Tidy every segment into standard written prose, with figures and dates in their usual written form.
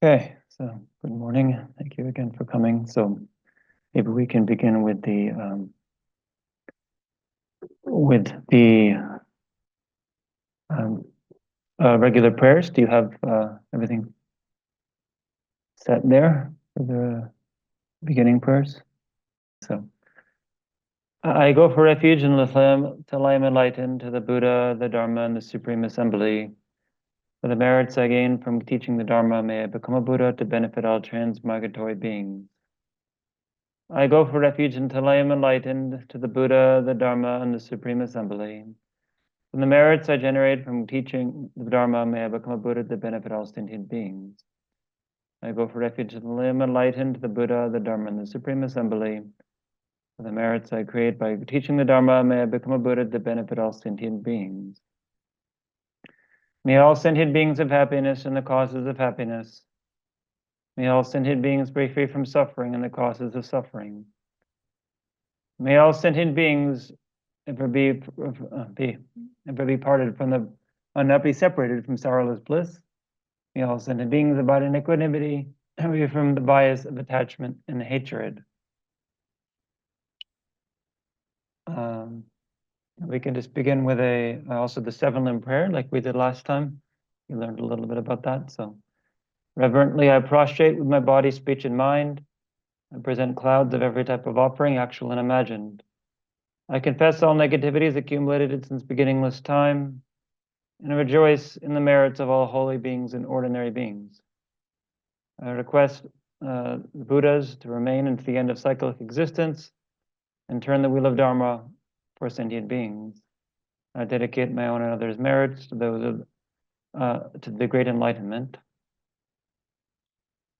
Okay, so good morning. Thank you again for coming. So maybe we can begin with the um, regular prayers. Do you have everything set there for the beginning prayers? So I go for refuge in Lathem till I am enlightened to the Buddha, the Dharma, and the Supreme Assembly. For the merits I gain from teaching the Dharma, may I become a Buddha to benefit all transmigratory beings. I go for refuge until I am enlightened to the Buddha, the Dharma, and the Supreme Assembly. From the merits I generate from teaching the Dharma, may I become a Buddha to benefit all sentient beings. I go for refuge until I am enlightened to the Buddha, the Dharma, and the Supreme Assembly. For the merits I create by teaching the Dharma, may I become a Buddha to benefit all sentient beings. May all sentient beings have happiness and the causes of happiness. May all sentient beings be free from suffering and the causes of suffering. May all sentient beings ever be parted from the, not be separated from sorrowless bliss. May all sentient beings abide in equanimity, free from the bias of attachment and hatred. We can just begin with also the 7-limb prayer, like we did last time. We learned a little bit about that. So, reverently I prostrate with my body, speech, and mind. I present clouds of every type of offering, actual and imagined. I confess all negativities accumulated since beginningless time, and I rejoice in the merits of all holy beings and ordinary beings. I request the Buddhas to remain unto the end of cyclic existence and turn the wheel of Dharma for sentient beings. I dedicate my own and others' merits to those to the great enlightenment.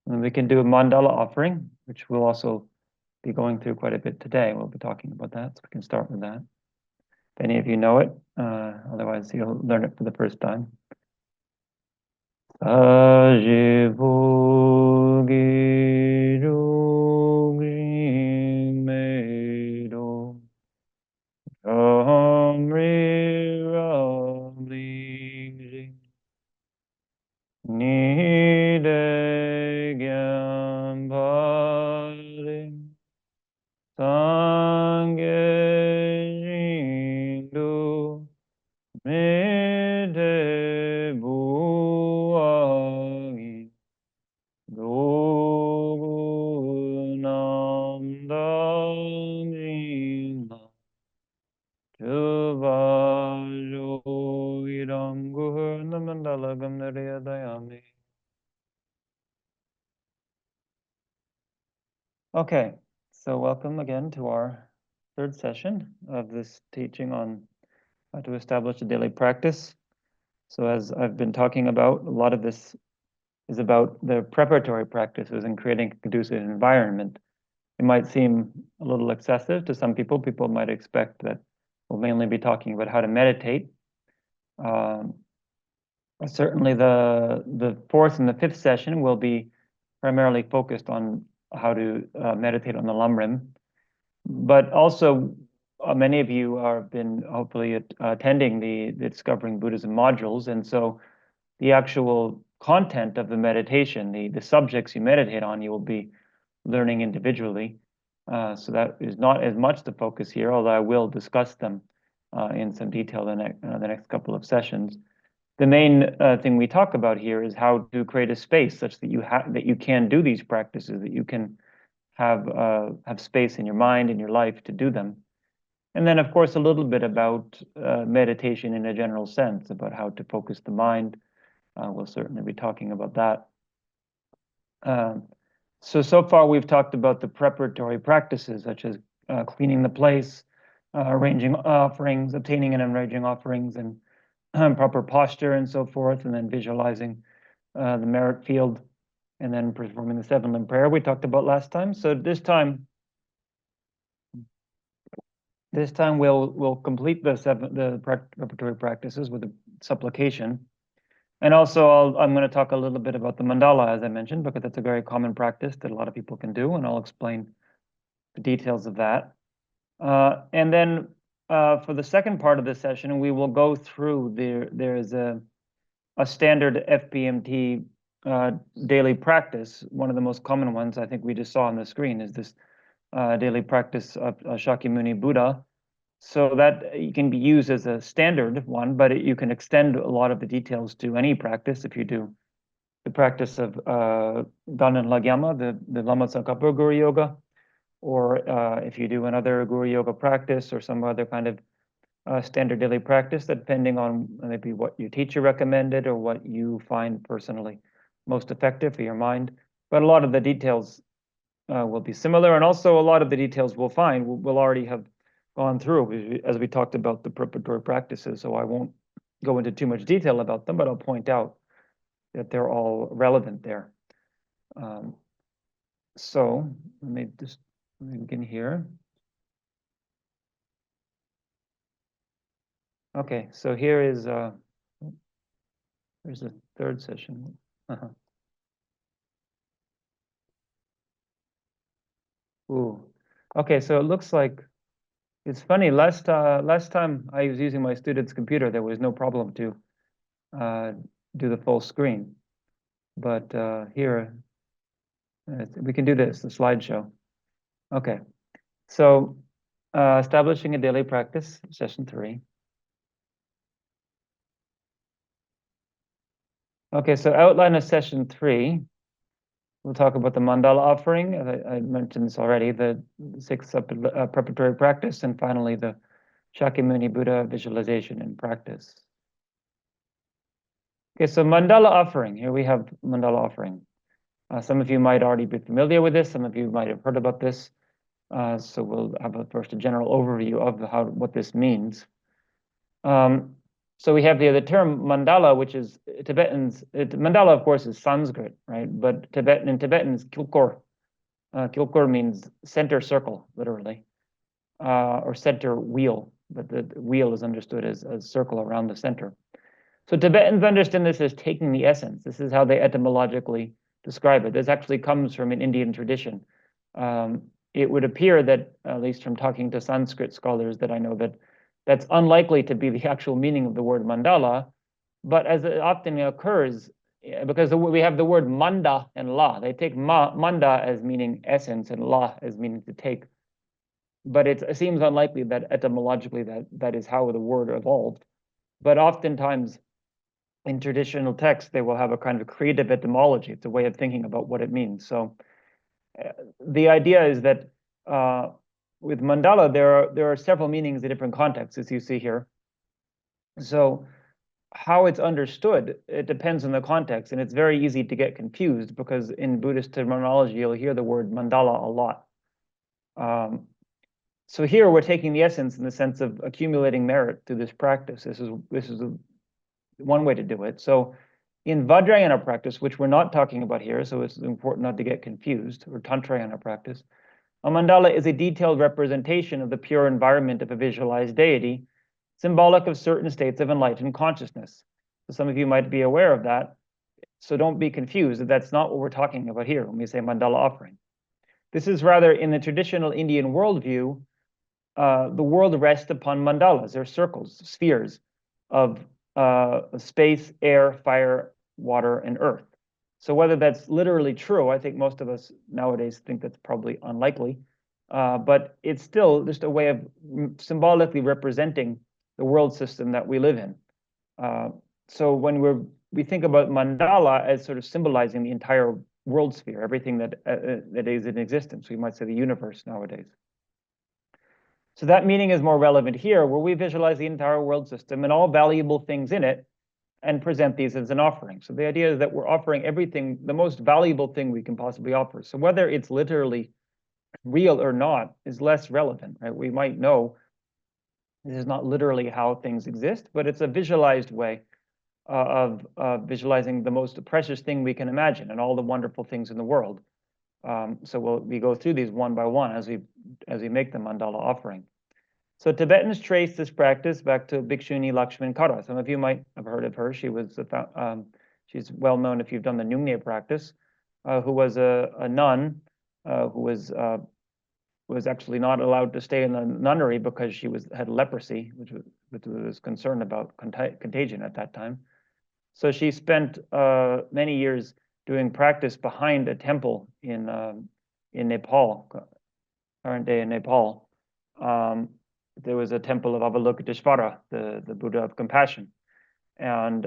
And we can do a mandala offering, which we'll also be going through quite a bit today. We'll be talking about that, so we can start with that. If any of you know it, otherwise you'll learn it for the first time. Okay, so welcome again to our third session of this teaching on how to establish a daily practice. So as I've been talking about, a lot of this is about the preparatory practices and creating a conducive environment. It might seem a little excessive to some people. People might expect that we'll mainly be talking about how to meditate. Certainly the fourth and the fifth session will be primarily focused on how to meditate on the Lamrim. But also, many of you have been hopefully attending the Discovering Buddhism modules, and so the actual content of the meditation, the subjects you meditate on, you will be learning individually. So that is not as much the focus here, although I will discuss them in some detail the next couple of sessions. The main thing we talk about here is how to create a space such that you can do these practices, that you can have space in your mind, in your life to do them. And then, of course, a little bit about meditation in a general sense, about how to focus the mind. We'll certainly be talking about that. So far we've talked about the preparatory practices, such as cleaning the place, arranging offerings, obtaining and arranging offerings, and proper posture and so forth, and then visualizing the merit field, and then performing the 7-limb prayer we talked about last time. So this time we'll complete the preparatory practices with the supplication. And also I'm going to talk a little bit about the mandala, as I mentioned, because that's a very common practice that a lot of people can do, and I'll explain the details of that. And then for the second part of the session, we will go through there's a standard FPMT daily practice. One of the most common ones I think we just saw on the screen is this daily practice of Shakyamuni Buddha. So that it can be used as a standard one, but you can extend a lot of the details to any practice. If you do the practice of Danan Lagyama, the Lama Tsongkhapa Guru Yoga, or if you do another Guru Yoga practice or some other kind of standard daily practice, depending on maybe what your teacher recommended or what you find personally most effective for your mind. But a lot of the details will be similar, and also a lot of the details we'll find we'll already have gone through as we talked about the preparatory practices. So I won't go into too much detail about them, but I'll point out that they're all relevant there. So let me begin here. Okay, so here is there's a third session. Ooh, okay, so it looks like it's funny. Last time I was using my student's computer, there was no problem to do the full screen. But here, we can do this, the slideshow. Okay, so establishing a daily practice, session 3. Okay, so outline of session 3. We'll talk about the mandala offering. I mentioned this already, the 6th preparatory practice, and finally the Shakyamuni Buddha visualization and practice. Okay, so mandala offering. Here we have mandala offering. Some of you might already be familiar with this. Some of you might have heard about this. So we'll have first a general overview of what this means. So we have the term mandala, which is Tibetans. Mandala, of course, is Sanskrit, right? But in Tibetan is kilkor. Kilkor means center circle, literally, or center wheel. But the wheel is understood as a circle around the center. So Tibetans understand this as taking the essence. This is how they etymologically describe it. This actually comes from an Indian tradition. It would appear that, at least from talking to Sanskrit scholars that I know, that's unlikely to be the actual meaning of the word mandala, but as it often occurs, because we have the word manda and la. They take manda as meaning essence and la as meaning to take. But it seems unlikely that etymologically that is how the word evolved. But oftentimes in traditional texts, they will have a kind of creative etymology. It's a way of thinking about what it means. So the idea is that with mandala, there are several meanings in different contexts, as you see here. So how it's understood, it depends on the context, and it's very easy to get confused because in Buddhist terminology, you'll hear the word mandala a lot. So here we're taking the essence in the sense of accumulating merit through this practice. This is one way to do it. So in Vajrayana practice, which we're not talking about here, so it's important not to get confused, or Tantrayana practice, a mandala is a detailed representation of the pure environment of a visualized deity, symbolic of certain states of enlightened consciousness. So some of you might be aware of that. So don't be confused. That's not what we're talking about here when we say mandala offering. This is rather, in the traditional Indian worldview, the world rests upon mandalas. They're circles, spheres of space, air, fire, water, and earth. So whether that's literally true, I think most of us nowadays think that's probably unlikely, but it's still just a way of symbolically representing the world system that we live in. So when we think about mandala as sort of symbolizing the entire world sphere, everything that is in existence, we might say the universe nowadays. So that meaning is more relevant here, where we visualize the entire world system and all valuable things in it and present these as an offering. So the idea is that we're offering everything, the most valuable thing we can possibly offer. So whether it's literally real or not is less relevant, right? We might know this is not literally how things exist, but it's a visualized way of visualizing the most precious thing we can imagine and all the wonderful things in the world. So we go through these one by one as we make the mandala offering. So Tibetans trace this practice back to Bhikshuni Lakshman Kara. Some of you might have heard of her. She's well known if you've done the Nyingnya practice, who was a nun who was actually not allowed to stay in the nunnery because she had leprosy, which was concerned about contagion at that time. So she spent many years doing practice behind a temple in Nepal, current day in Nepal. There was a temple of Avalokiteshvara, the Buddha of compassion, and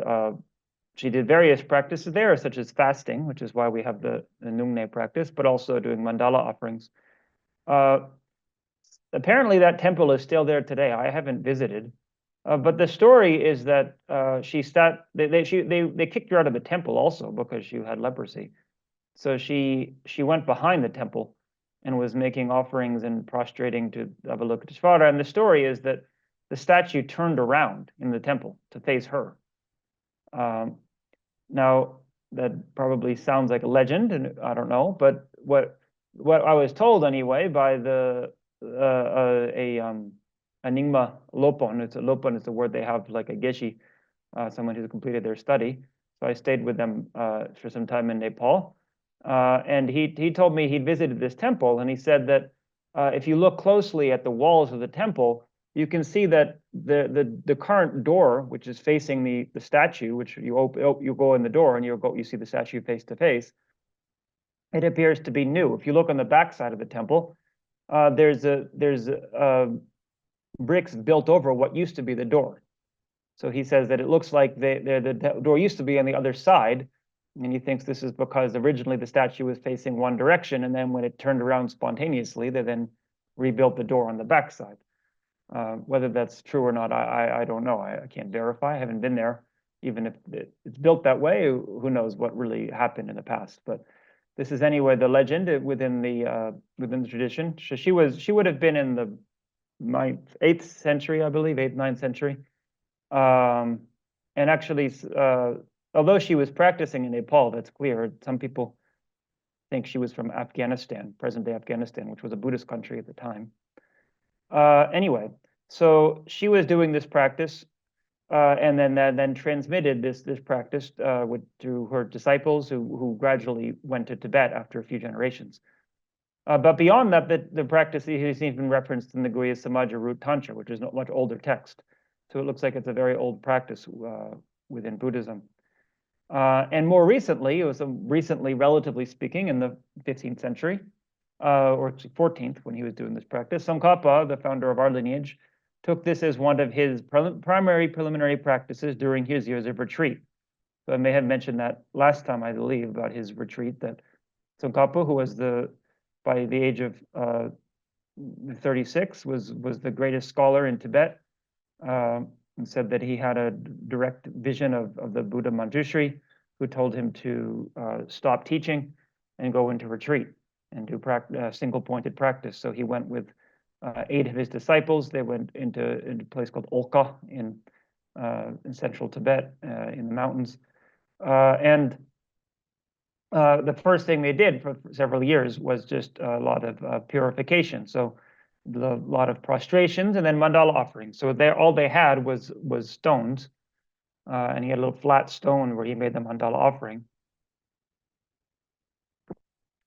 she did various practices there, such as fasting, which is why we have the Nungne practice, but also doing mandala offerings. Apparently, that temple is still there today. I haven't visited, but the story is that they kicked her out of the temple also because she had leprosy. So she went behind the temple and was making offerings and prostrating to Avalokiteshvara. And the story is that the statue turned around in the temple to face her. Now, that probably sounds like a legend, and I don't know, but what I was told anyway by the Nyingma Lopon. Lopon is the word they have, like a Gache, someone who's completed their study. So I stayed with them for some time in Nepal. And he told me he'd visited this temple, and he said that if you look closely at the walls of the temple, you can see that the current door, which is facing the statue, which you go in the door and you see the statue face to face, it appears to be new. If you look on the back side of the temple, there's bricks built over what used to be the door. So he says that it looks like the door used to be on the other side, and he thinks this is because originally the statue was facing one direction, and then when it turned around spontaneously, they then rebuilt the door on the back side. Whether that's true or not, I don't know. I can't verify. I haven't been there. Even if it's built that way, who knows what really happened in the past. But this is anyway the legend within the tradition. So she would have been in the 8th century, I believe, 8th, 9th century. And actually, although she was practicing in Nepal, that's clear. Some people think she was from Afghanistan, present-day Afghanistan, which was a Buddhist country at the time. Anyway, so she was doing this practice, and then transmitted this practice to her disciples, who gradually went to Tibet after a few generations. But beyond that, the practice is even referenced in the Guhya Samaja Root Tantra, which is a much older text. So it looks like it's a very old practice within Buddhism. And more recently, relatively speaking, in the 15th century, or 14th, when he was doing this practice, Tsongkhapa, the founder of our lineage, took this as one of his primary preliminary practices during his years of retreat. So I may have mentioned that last time, I believe, about his retreat, that Tsongkhapa, who was by the age of 36, was the greatest scholar in Tibet, and said that he had a direct vision of the Buddha Manjushri, who told him to stop teaching and go into retreat and do single-pointed practice. So he went with 8 of his disciples. They went into a place called Olka in central Tibet, in the mountains. And the first thing they did for several years was just a lot of purification. So a lot of prostrations and then mandala offerings. So all they had was stones, and he had a little flat stone where he made the mandala offering.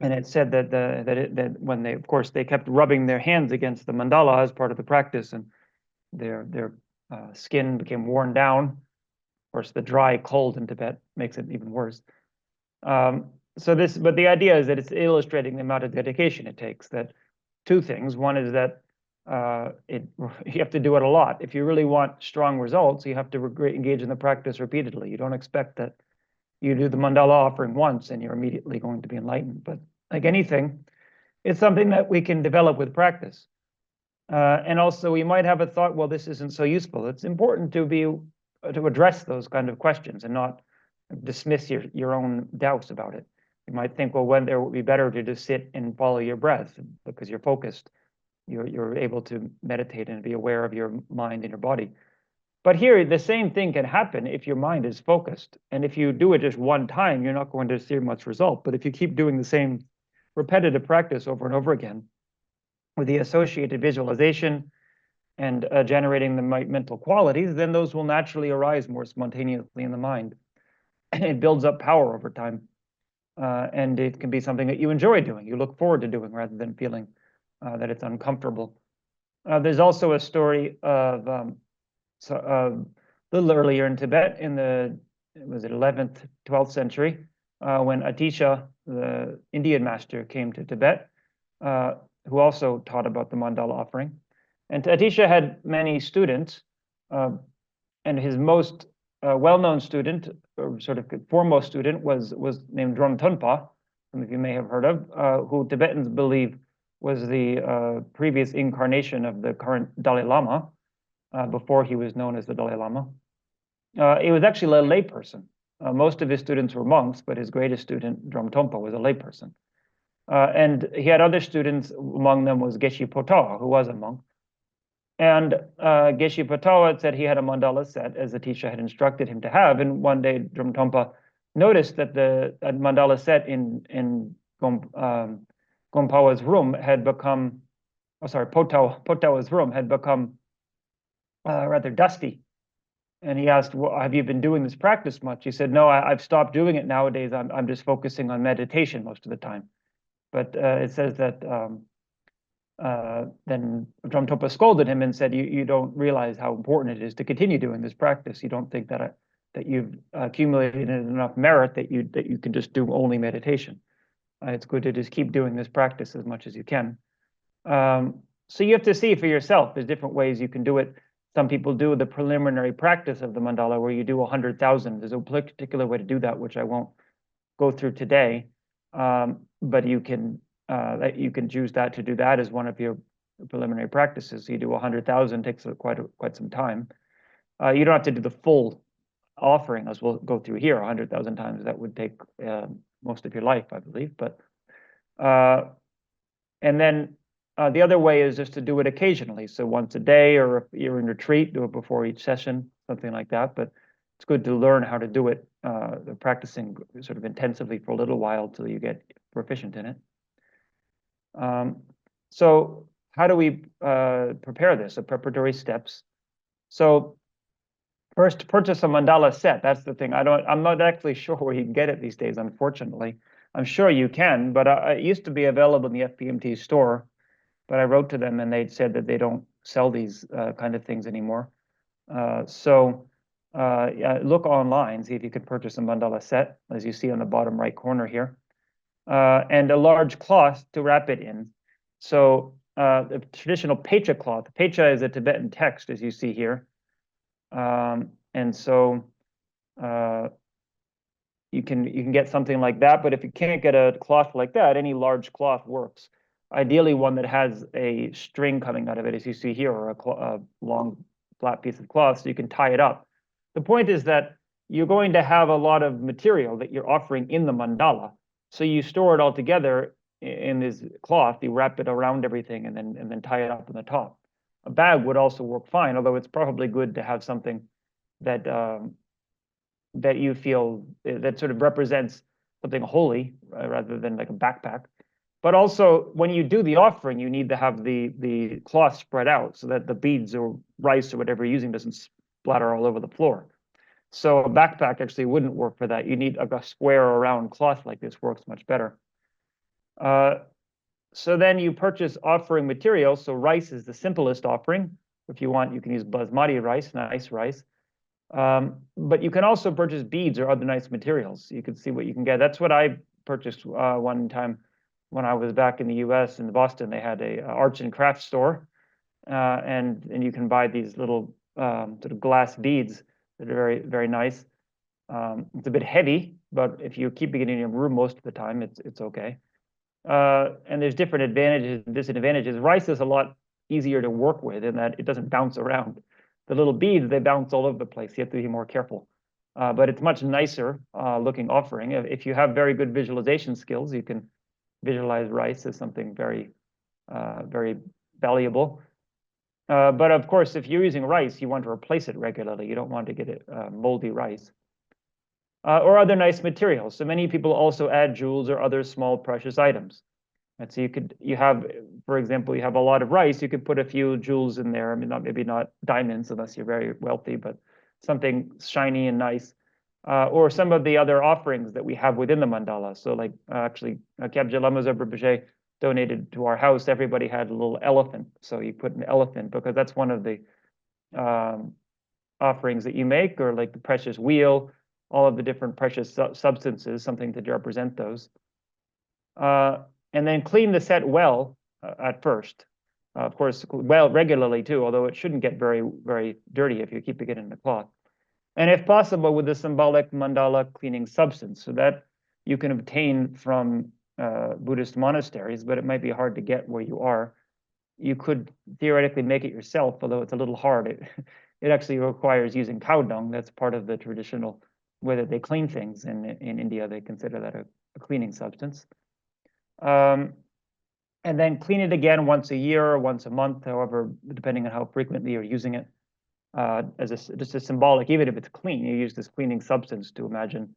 And it said that when they kept rubbing their hands against the mandala as part of the practice, and their skin became worn down. Of course, the dry cold in Tibet makes it even worse. But the idea is that it's illustrating the amount of dedication it takes. That 2 things. One is that you have to do it a lot. If you really want strong results, you have to engage in the practice repeatedly. You don't expect that you do the mandala offering once and you're immediately going to be enlightened. But like anything, it's something that we can develop with practice. And also, we might have a thought, well, this isn't so useful. It's important to address those kind of questions and not dismiss your own doubts about it. You might think, well, when there would be better to just sit and follow your breath because you're focused. You're able to meditate and be aware of your mind and your body. But here, the same thing can happen if your mind is focused. And if you do it just one time, you're not going to see much result. But if you keep doing the same repetitive practice over and over again, with the associated visualization and generating the mental qualities, then those will naturally arise more spontaneously in the mind. It builds up power over time. And it can be something that you enjoy doing, you look forward to doing, rather than feeling that it's uncomfortable. There's also a story of a little earlier in Tibet, in the 11th, 12th century, when Atisha, the Indian master, came to Tibet, who also taught about the mandala offering. And Atisha had many students, and his most well-known student, or sort of foremost student, was named Drom Tunpa, some of you may have heard of, who Tibetans believe was the previous incarnation of the current Dalai Lama, before he was known as the Dalai Lama. He was actually a layperson. Most of his students were monks, but his greatest student, Drom Tompa, was a layperson. And he had other students. Among them was Geshe Potawa, who was a monk. And Geshe Potawa said he had a mandala set, as Atisha had instructed him to have. And one day, Drom Tompa noticed that the mandala set in Gompawa's room had become, Potawa's room had become rather dusty. And he asked, well, have you been doing this practice much? He said, no, I've stopped doing it nowadays. I'm just focusing on meditation most of the time. But it says that then Drom Tompa scolded him and said, you don't realize how important it is to continue doing this practice. You don't think that you've accumulated enough merit that you can just do only meditation. It's good to just keep doing this practice as much as you can. So you have to see for yourself. There's different ways you can do it. Some people do the preliminary practice of the mandala where you do 100,000. There's a particular way to do that, which I won't go through today. But you can choose that to do that as one of your preliminary practices. So you do 100,000, takes quite some time. You don't have to do the full offering, as we'll go through here, 100,000 times. That would take most of your life, I believe. But and then the other way is just to do it occasionally. So once a day, or if you're in retreat, do it before each session, something like that. But it's good to learn how to do it, practicing sort of intensively for a little while till you get proficient in it. So how do we prepare this? The preparatory steps. So first, purchase a mandala set. That's the thing. I'm not actually sure where you can get it these days, unfortunately. I'm sure you can, but it used to be available in the FPMT store. But I wrote to them and they said that they don't sell these kind of things anymore. So look online, see if you can purchase a mandala set, as you see on the bottom right corner here, and a large cloth to wrap it in. So the traditional pecha cloth. Pecha is a Tibetan text, as you see here, and so you can get something like that. But if you can't get a cloth like that, any large cloth works. Ideally, one that has a string coming out of it, as you see here, or a long flat piece of cloth, so you can tie it up. The point is that you're going to have a lot of material that you're offering in the mandala, so you store it all together in this cloth. You wrap it around everything and then tie it up on the top. A bag would also work fine, although it's probably good to have something that that you feel that sort of represents something holy rather than like a backpack. But also, when you do the offering, you need to have the cloth spread out so that the beads or rice or whatever you're using doesn't splatter all over the floor. So a backpack actually wouldn't work for that. You need a square or round cloth like this, works much better. So then you purchase offering materials. So rice is the simplest offering. If you want, you can use basmati rice, nice rice. But you can also purchase beads or other nice materials. You can see what you can get. That's what I purchased one time. When I was back in the U.S. in Boston, they had a arts and crafts store, and you can buy these little sort of glass beads that are very, very nice. It's a bit heavy, but if you keep it in your room most of the time, it's okay. And there's different advantages and disadvantages. Rice is a lot easier to work with in that it doesn't bounce around. The little beads, they bounce all over the place. You have to be more careful. But it's much nicer looking offering. If you have very good visualization skills, you can visualize rice as something very, very valuable. But of course, if you're using rice, you want to replace it regularly. You don't want to get it moldy rice. Or other nice materials. So many people also add jewels or other small precious items. And so you have, for example, you have a lot of rice, you could put a few jewels in there. I mean, maybe not diamonds unless you're very wealthy, but something shiny and nice. Or some of the other offerings that we have within the mandala. So like actually, Kyabje Lama Rinpoche donated to our house. Everybody had a little elephant. So you put an elephant because that's one of the offerings that you make, or like the precious wheel, all of the different precious substances, something to represent those. And then clean the set well at first. Of course, well regularly too, although it shouldn't get very, very dirty if you're keeping it in the cloth. And if possible, with the symbolic mandala cleaning substance, so that you can obtain from Buddhist monasteries, but it might be hard to get where you are. You could theoretically make it yourself, although it's a little hard. It actually requires using cow dung. That's part of the traditional way that they clean things in India. They consider that a cleaning substance. And then clean it again once a year or once a month, however, depending on how frequently you're using it. As just a symbolic, even if it's clean, you use this cleaning substance to imagine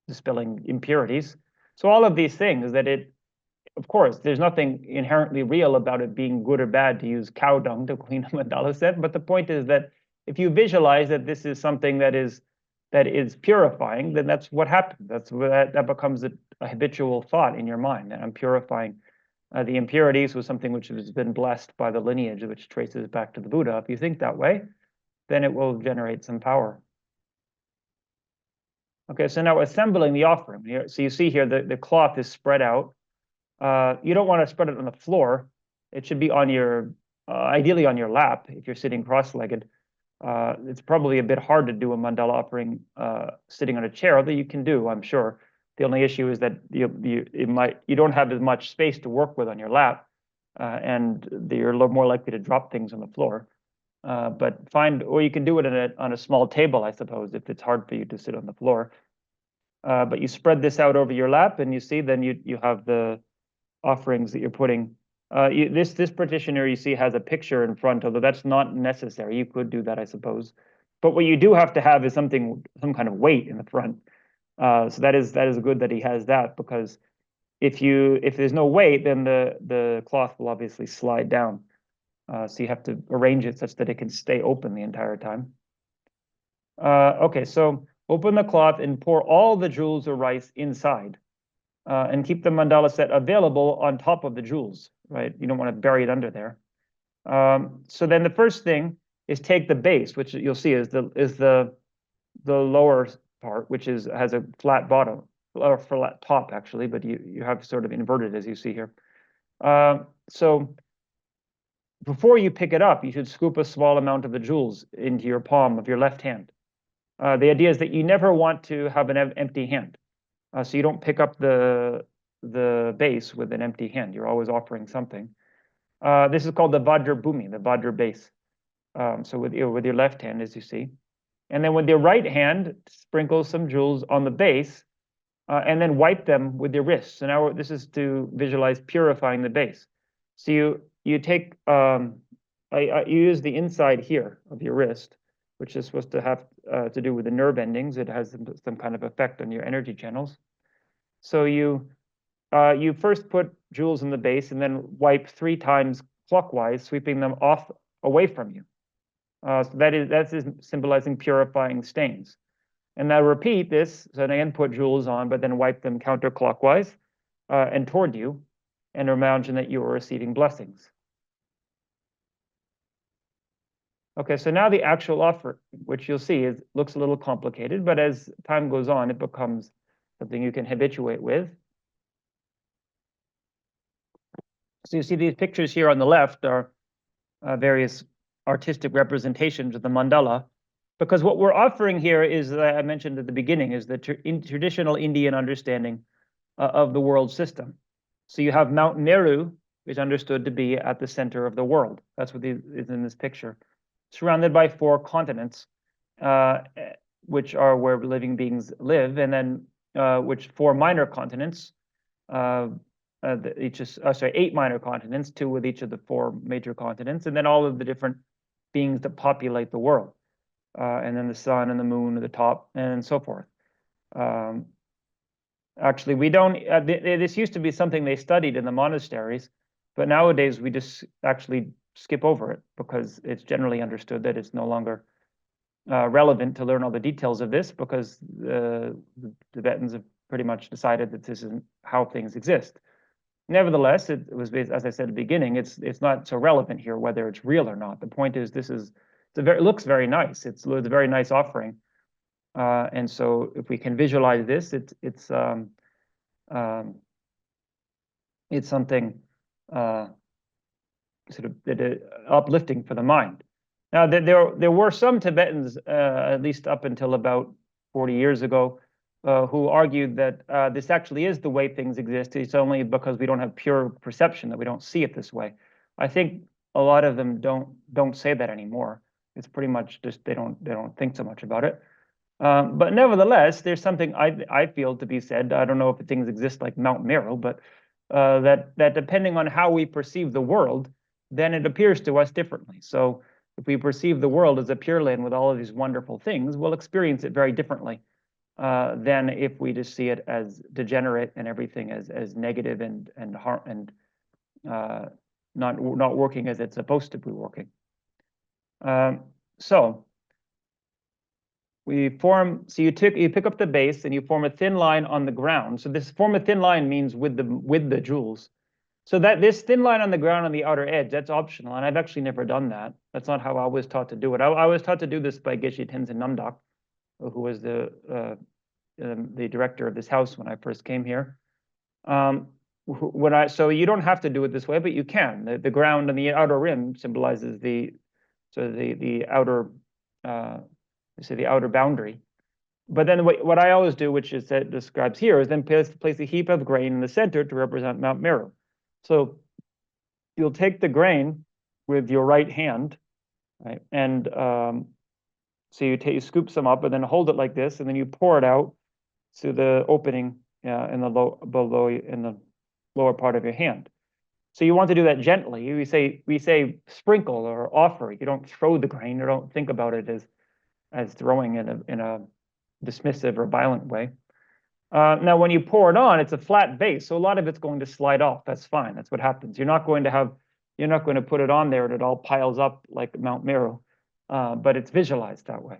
dispelling impurities. So all of these things that of course, there's nothing inherently real about it being good or bad to use cow dung to clean a mandala set. But the point is that if you visualize that this is something that is purifying, then that's what happens. That becomes a habitual thought in your mind, that I'm purifying the impurities with something which has been blessed by the lineage, which traces back to the Buddha. If you think that way, then it will generate some power. Okay, so now assembling the offering. Here, so you see here the cloth is spread out. You don't want to spread it on the floor. It should be on your, ideally on your lap if you're sitting cross-legged. It's probably a bit hard to do a mandala offering sitting on a chair, although you can do, I'm sure. The only issue is that you don't have as much space to work with on your lap, and you're a little more likely to drop things on the floor. Or you can do it on a small table, I suppose, if it's hard for you to sit on the floor. But you spread this out over your lap, and you see then you have the offerings that you're putting. This practitioner you see has a picture in front, although that's not necessary. You could do that, I suppose. But what you do have to have is some kind of weight in the front. So that is good that he has that, because if there's no weight, then the cloth will obviously slide down. So you have to arrange it such that it can stay open the entire time. Okay, so open the cloth and pour all the jewels or rice inside, and keep the mandala set available on top of the jewels, right? You don't want to bury it under there. So then the first thing is take the base, which you'll see is the lower part, which has a flat bottom, or flat top actually, but you have sort of inverted as you see here. So before you pick it up, you should scoop a small amount of the jewels into your palm of your left hand. The idea is that you never want to have an empty hand. So you don't pick up the base with an empty hand. You're always offering something. This is called the Vajra Bhumi, the Vajra base. So with your left hand, as you see. And then with your right hand, sprinkle some jewels on the base, and then wipe them with your wrist. So now this is to visualize purifying the base. So you take, you use the inside here of your wrist, which is supposed to have to do with the nerve endings. It has some kind of effect on your energy channels. So you first put jewels in the base and then wipe 3 times clockwise, sweeping them away from you. So that is symbolizing purifying stains. And now repeat this. So again, put jewels on, but then wipe them counterclockwise and toward you, and imagine that you are receiving blessings. Okay, so now the actual offer, which you'll see looks a little complicated, but as time goes on, it becomes something you can habituate with. So you see these pictures here on the left are various artistic representations of the mandala, because what we're offering here is, I mentioned at the beginning, is the traditional Indian understanding of the world system. So you have Mount Meru, which is understood to be at the center of the world. That's what is in this picture. Surrounded by 4 continents, which are where living beings live, and then which 4 minor continents, 8 minor continents, 2 with each of the 4 major continents, and then all of the different beings that populate the world, and then the sun and the moon at the top, and so forth. Actually, we don't. This used to be something they studied in the monasteries, but nowadays we just actually skip over it because it's generally understood that it's no longer relevant to learn all the details of this, because the Tibetans have pretty much decided that this isn't how things exist. Nevertheless, it was, as I said at the beginning, it's not so relevant here whether it's real or not. The point is, it looks very nice. It's a very nice offering, And so if we can visualize this, it's something sort of uplifting for the mind. Now, there were some Tibetans, at least up until about 40 years ago, who argued that this actually is the way things exist. It's only because we don't have pure perception that we don't see it this way. I think a lot of them don't say that anymore. It's pretty much just they don't think so much about it. But nevertheless, there's something I feel to be said. I don't know if things exist like Mount Meru, but that depending on how we perceive the world, then it appears to us differently. So if we perceive the world as a pure land with all of these wonderful things, we'll experience it very differently than if we just see it as degenerate and everything as negative and harm and not working as it's supposed to be working. So you pick up the base and you form a thin line on the ground. So this form a thin line means with the jewels. So that this thin line on the ground on the outer edge, that's optional, and I've actually never done that. That's not how I was taught to do it. I was taught to do this by Gache Tenzin Namdak, who was the director of this house when I first came here. So you don't have to do it this way, but you can. The ground and the outer rim symbolizes the outer the outer boundary. But then what I always do, which is that describes here, is then place a heap of grain in the center to represent Mount Meru. So you'll take the grain with your right hand, right? And so you scoop some up and then hold it like this, and then you pour it out to the opening in the lower part of your hand. So you want to do that gently. We say sprinkle or offer. You don't throw the grain, or don't think about it as throwing in a dismissive or violent way. Now, when you pour it on, it's a flat base, so a lot of it's going to slide off. That's fine. That's what happens. You're not going to put it on there and it all piles up like Mount Meru, but it's visualized that way.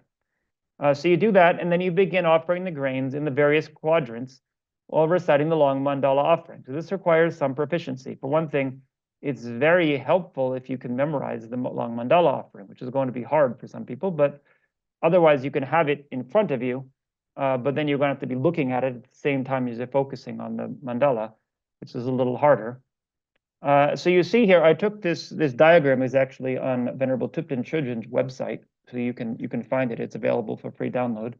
So you do that, and then you begin offering the grains in the various quadrants while reciting the long mandala offering. So this requires some proficiency. For one thing, it's very helpful if you can memorize the long mandala offering, which is going to be hard for some people, but otherwise you can have it in front of you, but then you're going to have to be looking at it at the same time as you're focusing on the mandala, which is a little harder. So you see here, I took this diagram is actually on Venerable Thupten Chögyin's website, so you can find it. It's available for free download.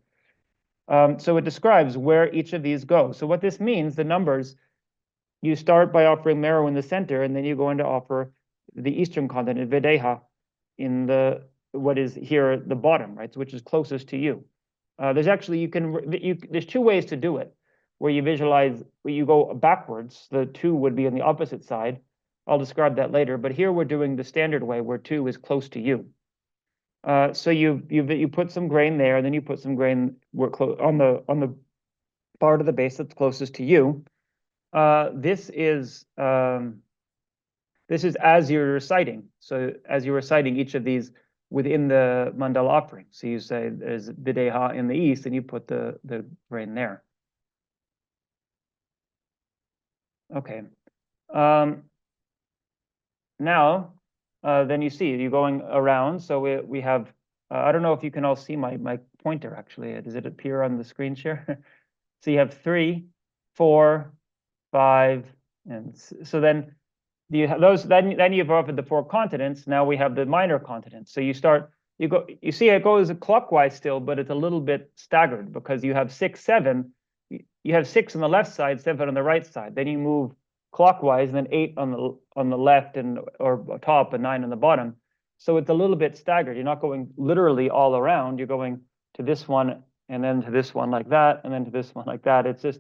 So it describes where each of these go. So what this means, the numbers, you start by offering Meru in the center, and then you go into offer the eastern continent, Videha, in what is here at the bottom, right? So which is closest to you. There's actually there's two ways to do it, where you visualize, where you go backwards. The 2 would be on the opposite side. I'll describe that later. But here we're doing the standard way, where 2 is close to you. So you put some grain there, and then you put some grain on the part of the base that's closest to you. This is as you're reciting. So as you're reciting each of these within the mandala offering. So you say there's Videha in the east, and you put the grain there. Okay. Now, then you see you're going around. So we have. I don't know if you can all see my pointer. Actually, does it appear on the screen share? So you have 3, 4, 5, and so then you have those. Then you've offered the 4 continents. Now we have the minor continents. So you see it goes clockwise still, but it's a little bit staggered because you have 6, 7. You have 6 on the left side, 7 on the right side. Then you move clockwise, and then 8 on the left or top, and 9 on the bottom. So it's a little bit staggered. You're not going literally all around. You're going to this one, and then to this one like that, and then to this one like that. It's just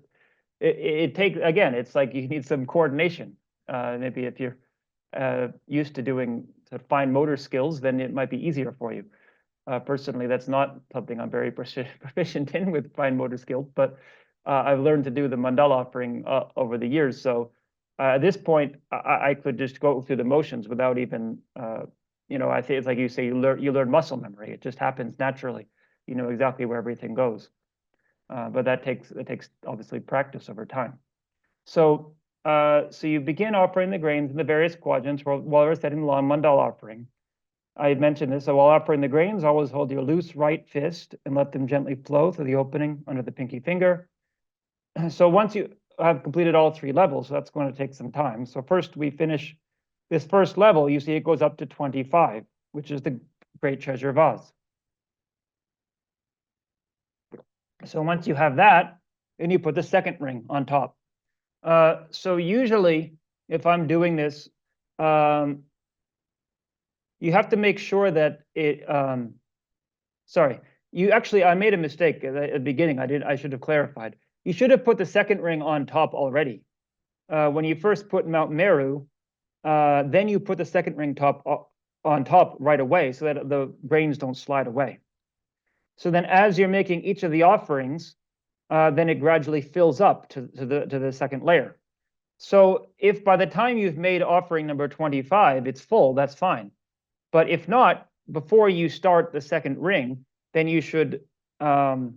it takes, again, it's like you need some coordination. Maybe if you're used to doing fine motor skills, then it might be easier for you. Personally, that's not something I'm very proficient in with fine motor skills, but I've learned to do the mandala offering over the years. So at this point, I could just go through the motions without even, I think it's like you say, you learn muscle memory. It just happens naturally. You know exactly where everything goes. But it takes obviously practice over time. So you begin offering the grains in the various quadrants while reciting the long mandala offering. I mentioned this, so while offering the grains, always hold your loose right fist and let them gently flow through the opening under the pinky finger. So once you have completed all 3 levels, so that's going to take some time. So first we finish this first level. You see it goes up to 25, which is the great treasure vase. So once you have that, then you put the second ring on top. So usually, if I'm doing this, you have to make sure that it. Sorry, I made a mistake at the beginning. I should have clarified. You should have put the second ring on top already. When you first put Mount Meru, then you put the second ring on top right away, so that the grains don't slide away. So then, as you're making each of the offerings, then it gradually fills up to the second layer. So if by the time you've made offering number 25, it's full, that's fine. But if not, before you start the second ring, then you should add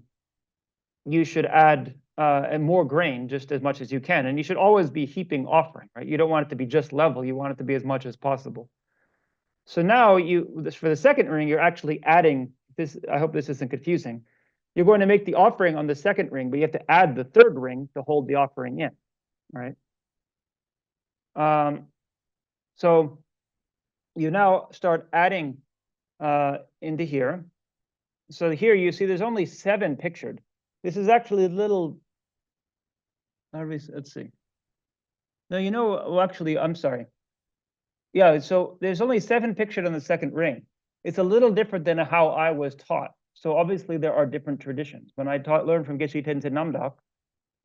more grain, just as much as you can. And you should always be heaping offering, right? You don't want it to be just level. You want it to be as much as possible. So now for the second ring, you're actually adding this. I hope this isn't confusing. You're going to make the offering on the second ring, but you have to add the third ring to hold the offering in, right? So you now start adding into here. So here you see there's only 7 pictured. This is actually a little, let's see. No, well, actually, I'm sorry. Yeah, so there's only 7 pictured on the second ring. It's a little different than how I was taught. So obviously there are different traditions. When I learned from Geshe Tenzin Namdok,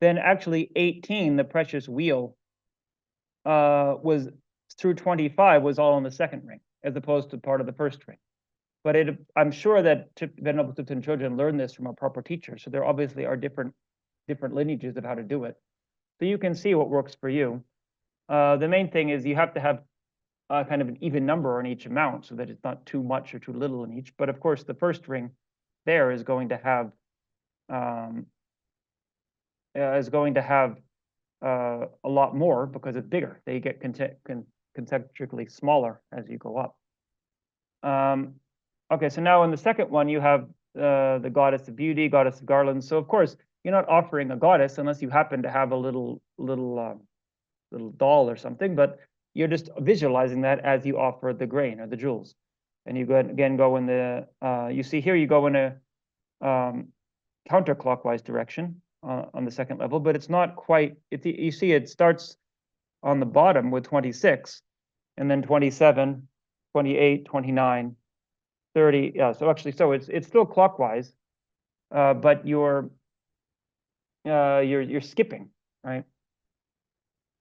then actually 18, the precious wheel, was through 25 was all on the second ring, as opposed to part of the first ring. But I'm sure that Venerable Thupten Chojen learned this from a proper teacher. So there obviously are different lineages of how to do it. So you can see what works for you. The main thing is you have to have kind of an even number on each amount, so that it's not too much or too little in each. But of course, the first ring there is going to have a lot more because it's bigger. They get concentrically smaller as you go up. Okay, so now in the second one, you have the goddess of beauty, goddess of garlands. So of course, you're not offering a goddess unless you happen to have a little doll or something, but you're just visualizing that as you offer the grain or the jewels. And you go in the, you see here, you go in a counterclockwise direction on the second level, but it's not quite, you see it starts on the bottom with 26, and then 27, 28, 29, 30. Yeah, so actually, so it's still clockwise, but you're skipping, right?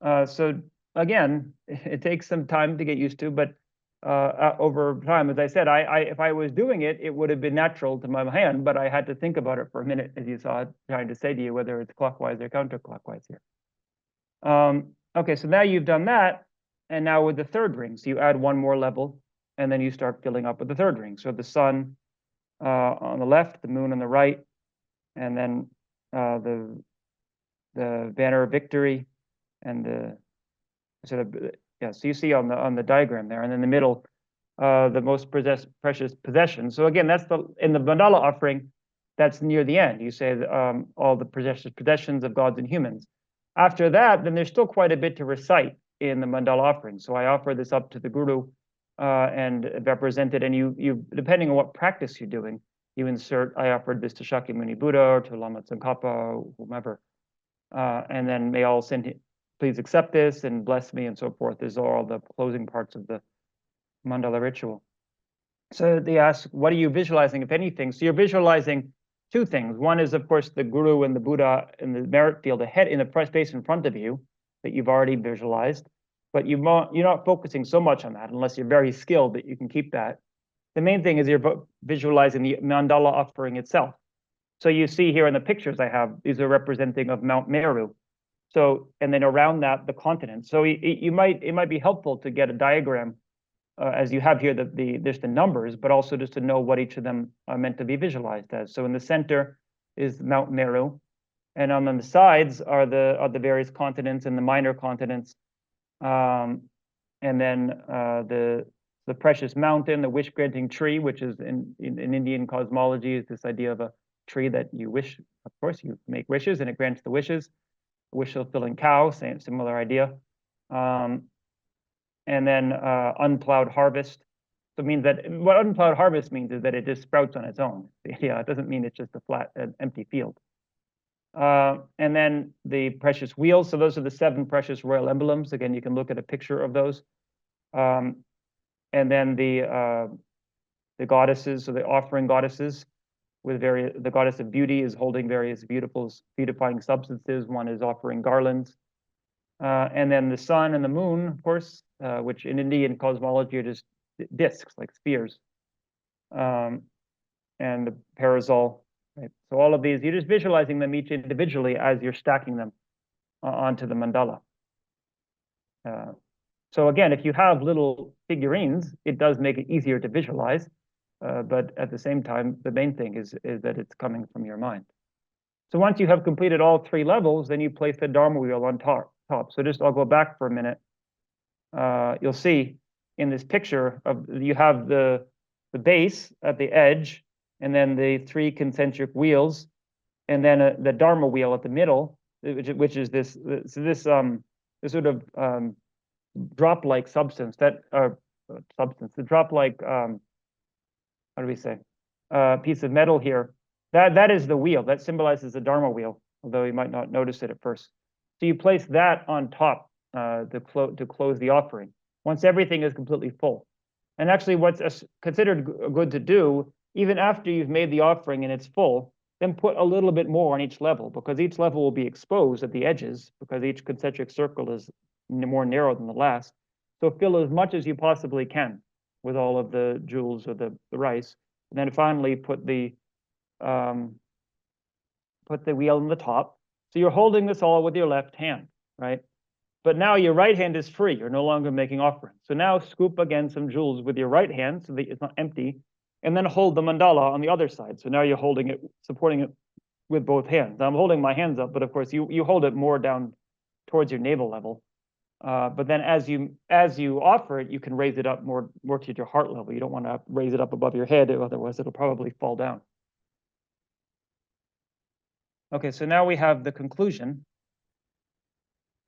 So again, it takes some time to get used to, but over time, as I said, if I was doing it, it would have been natural to my hand, but I had to think about it for a minute, as you saw, trying to say to you whether it's clockwise or counterclockwise here. Okay, so now you've done that, and now with the third ring, so you add one more level, and then you start filling up with the third ring. So the sun on the left, the moon on the right, and then the banner of victory, and the sort of, yeah. So you see on the diagram there, and in the middle, the most precious possession. So again, that's in the mandala offering. That's near the end. You say all the precious possessions of gods and humans. After that, then there's still quite a bit to recite in the mandala offering. So I offer this up to the guru and represent it. And you depending on what practice you're doing, you insert, I offered this to Shakyamuni Buddha or to Lama Tsongkhapa or whomever. And then may all please accept this and bless me and so forth. These are all the closing parts of the mandala ritual. So they ask, what are you visualizing, if anything? So you're visualizing 2 things. One is, of course, the guru and the Buddha in the merit field ahead in the space in front of you that you've already visualized, but you're not focusing so much on that unless you're very skilled that you can keep that. The main thing is you're visualizing the mandala offering itself. So you see here in the pictures I have, these are representing of Mount Meru. So, and then around that, the continent. So it might be helpful to get a diagram as you have here, there's the numbers, but also just to know what each of them are meant to be visualized as. So in the center is Mount Meru, and on the sides are the various continents and the minor continents, and then the precious mountain, the wish-granting tree, which is in Indian cosmology is this idea of a tree that you wish. Of course, you make wishes and it grants the wishes. Wish-fulfilling cow, same similar idea. And then unplowed harvest. So it means that what unplowed harvest means is that it just sprouts on its own. Yeah, it doesn't mean it's just a flat, empty field. And then the precious wheels. So those are the 7 precious royal emblems. Again, you can look at a picture of those. And then the goddesses, so the offering goddesses, with the goddess of beauty is holding various beautifying substances. One is offering garlands. And then the sun and the moon, of course, which in Indian cosmology are just discs, like spheres. And the parasol. Right? So all of these, you're just visualizing them each individually as you're stacking them onto the mandala. So again, if you have little figurines, it does make it easier to visualize. But at the same time, the main thing is that it's coming from your mind. So once you have completed all 3 levels, then you place the Dharma wheel on top. So I'll go back for a minute. You'll see in this picture you have the base at the edge, and then the 3 concentric wheels, and then the Dharma wheel at the middle, which is this sort of drop-like substance the drop-like how do we say piece of metal here. That is the wheel that symbolizes the Dharma wheel, although you might not notice it at first. So you place that on top to close the offering once everything is completely full. And actually, what's considered good to do, even after you've made the offering and it's full, then put a little bit more on each level, because each level will be exposed at the edges, because each concentric circle is more narrow than the last. So fill as much as you possibly can with all of the jewels or the rice, and then finally put the wheel on the top. So you're holding this all with your left hand, right? But now your right hand is free. You're no longer making offerings. So now scoop again some jewels with your right hand so that it's not empty, and then hold the mandala on the other side. So now you're holding it, supporting it with both hands. Now I'm holding my hands up, but of course you hold it more down towards your navel level. But then as you offer it, you can raise it up more to your heart level. You don't want to raise it up above your head, otherwise it'll probably fall down. Okay, so now we have the conclusion.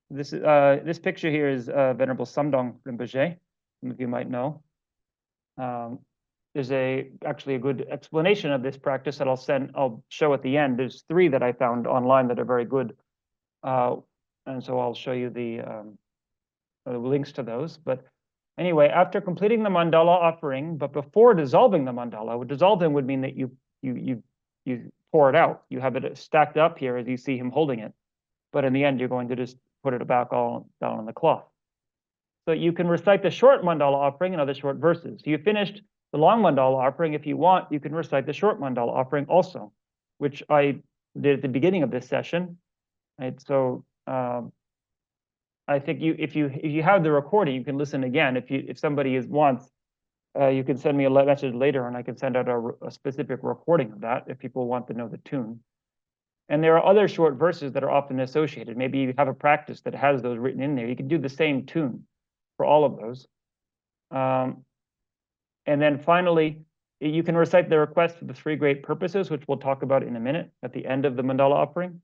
This picture here is Venerable Samdong Rinpoche, some of you might know. There's actually a good explanation of this practice that I'll show at the end. There's 3 that I found online that are very good, and so I'll show you the links to those. But anyway, after completing the mandala offering, but before dissolving the mandala, dissolving would mean that you pour it out. You have it stacked up here as you see him holding it, but in the end, you're going to just put it back all down on the cloth. So you can recite the short mandala offering and other short verses. So you finished the long mandala offering. If you want, you can recite the short mandala offering also, which I did at the beginning of this session. Right? So I think if you have the recording, you can listen again. If somebody wants, you can send me a message later, and I can send out a specific recording of that if people want to know the tune. And there are other short verses that are often associated. Maybe you have a practice that has those written in there. You can do the same tune for all of those. And then finally, you can recite the request for the 3 great purposes, which we'll talk about in a minute at the end of the mandala offering.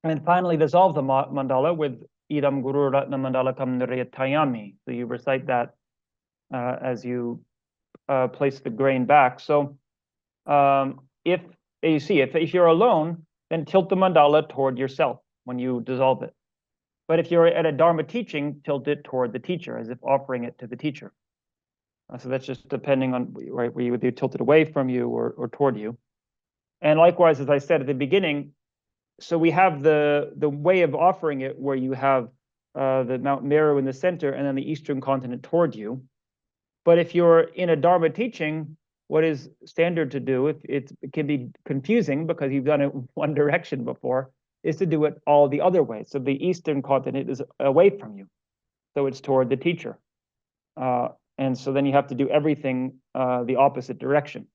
And finally, dissolve the mandala with Idam Guru Ratna Mandalakam Nirayatayami. So you recite that as you place the grain back. So if you're alone, then tilt the mandala toward yourself when you dissolve it. But if you're at a Dharma teaching, tilt it toward the teacher, as if offering it to the teacher. So that's just depending on where you tilt it away from you or toward you. And likewise, as I said at the beginning, so we have the way of offering it where you have the Mount Meru in the center and then the eastern continent toward you. But if you're in a Dharma teaching, what is standard to do, if it can be confusing because you've done it one direction before, is to do it all the other way. So the eastern continent is away from you, so it's toward the teacher. And so then you have to do everything the opposite direction.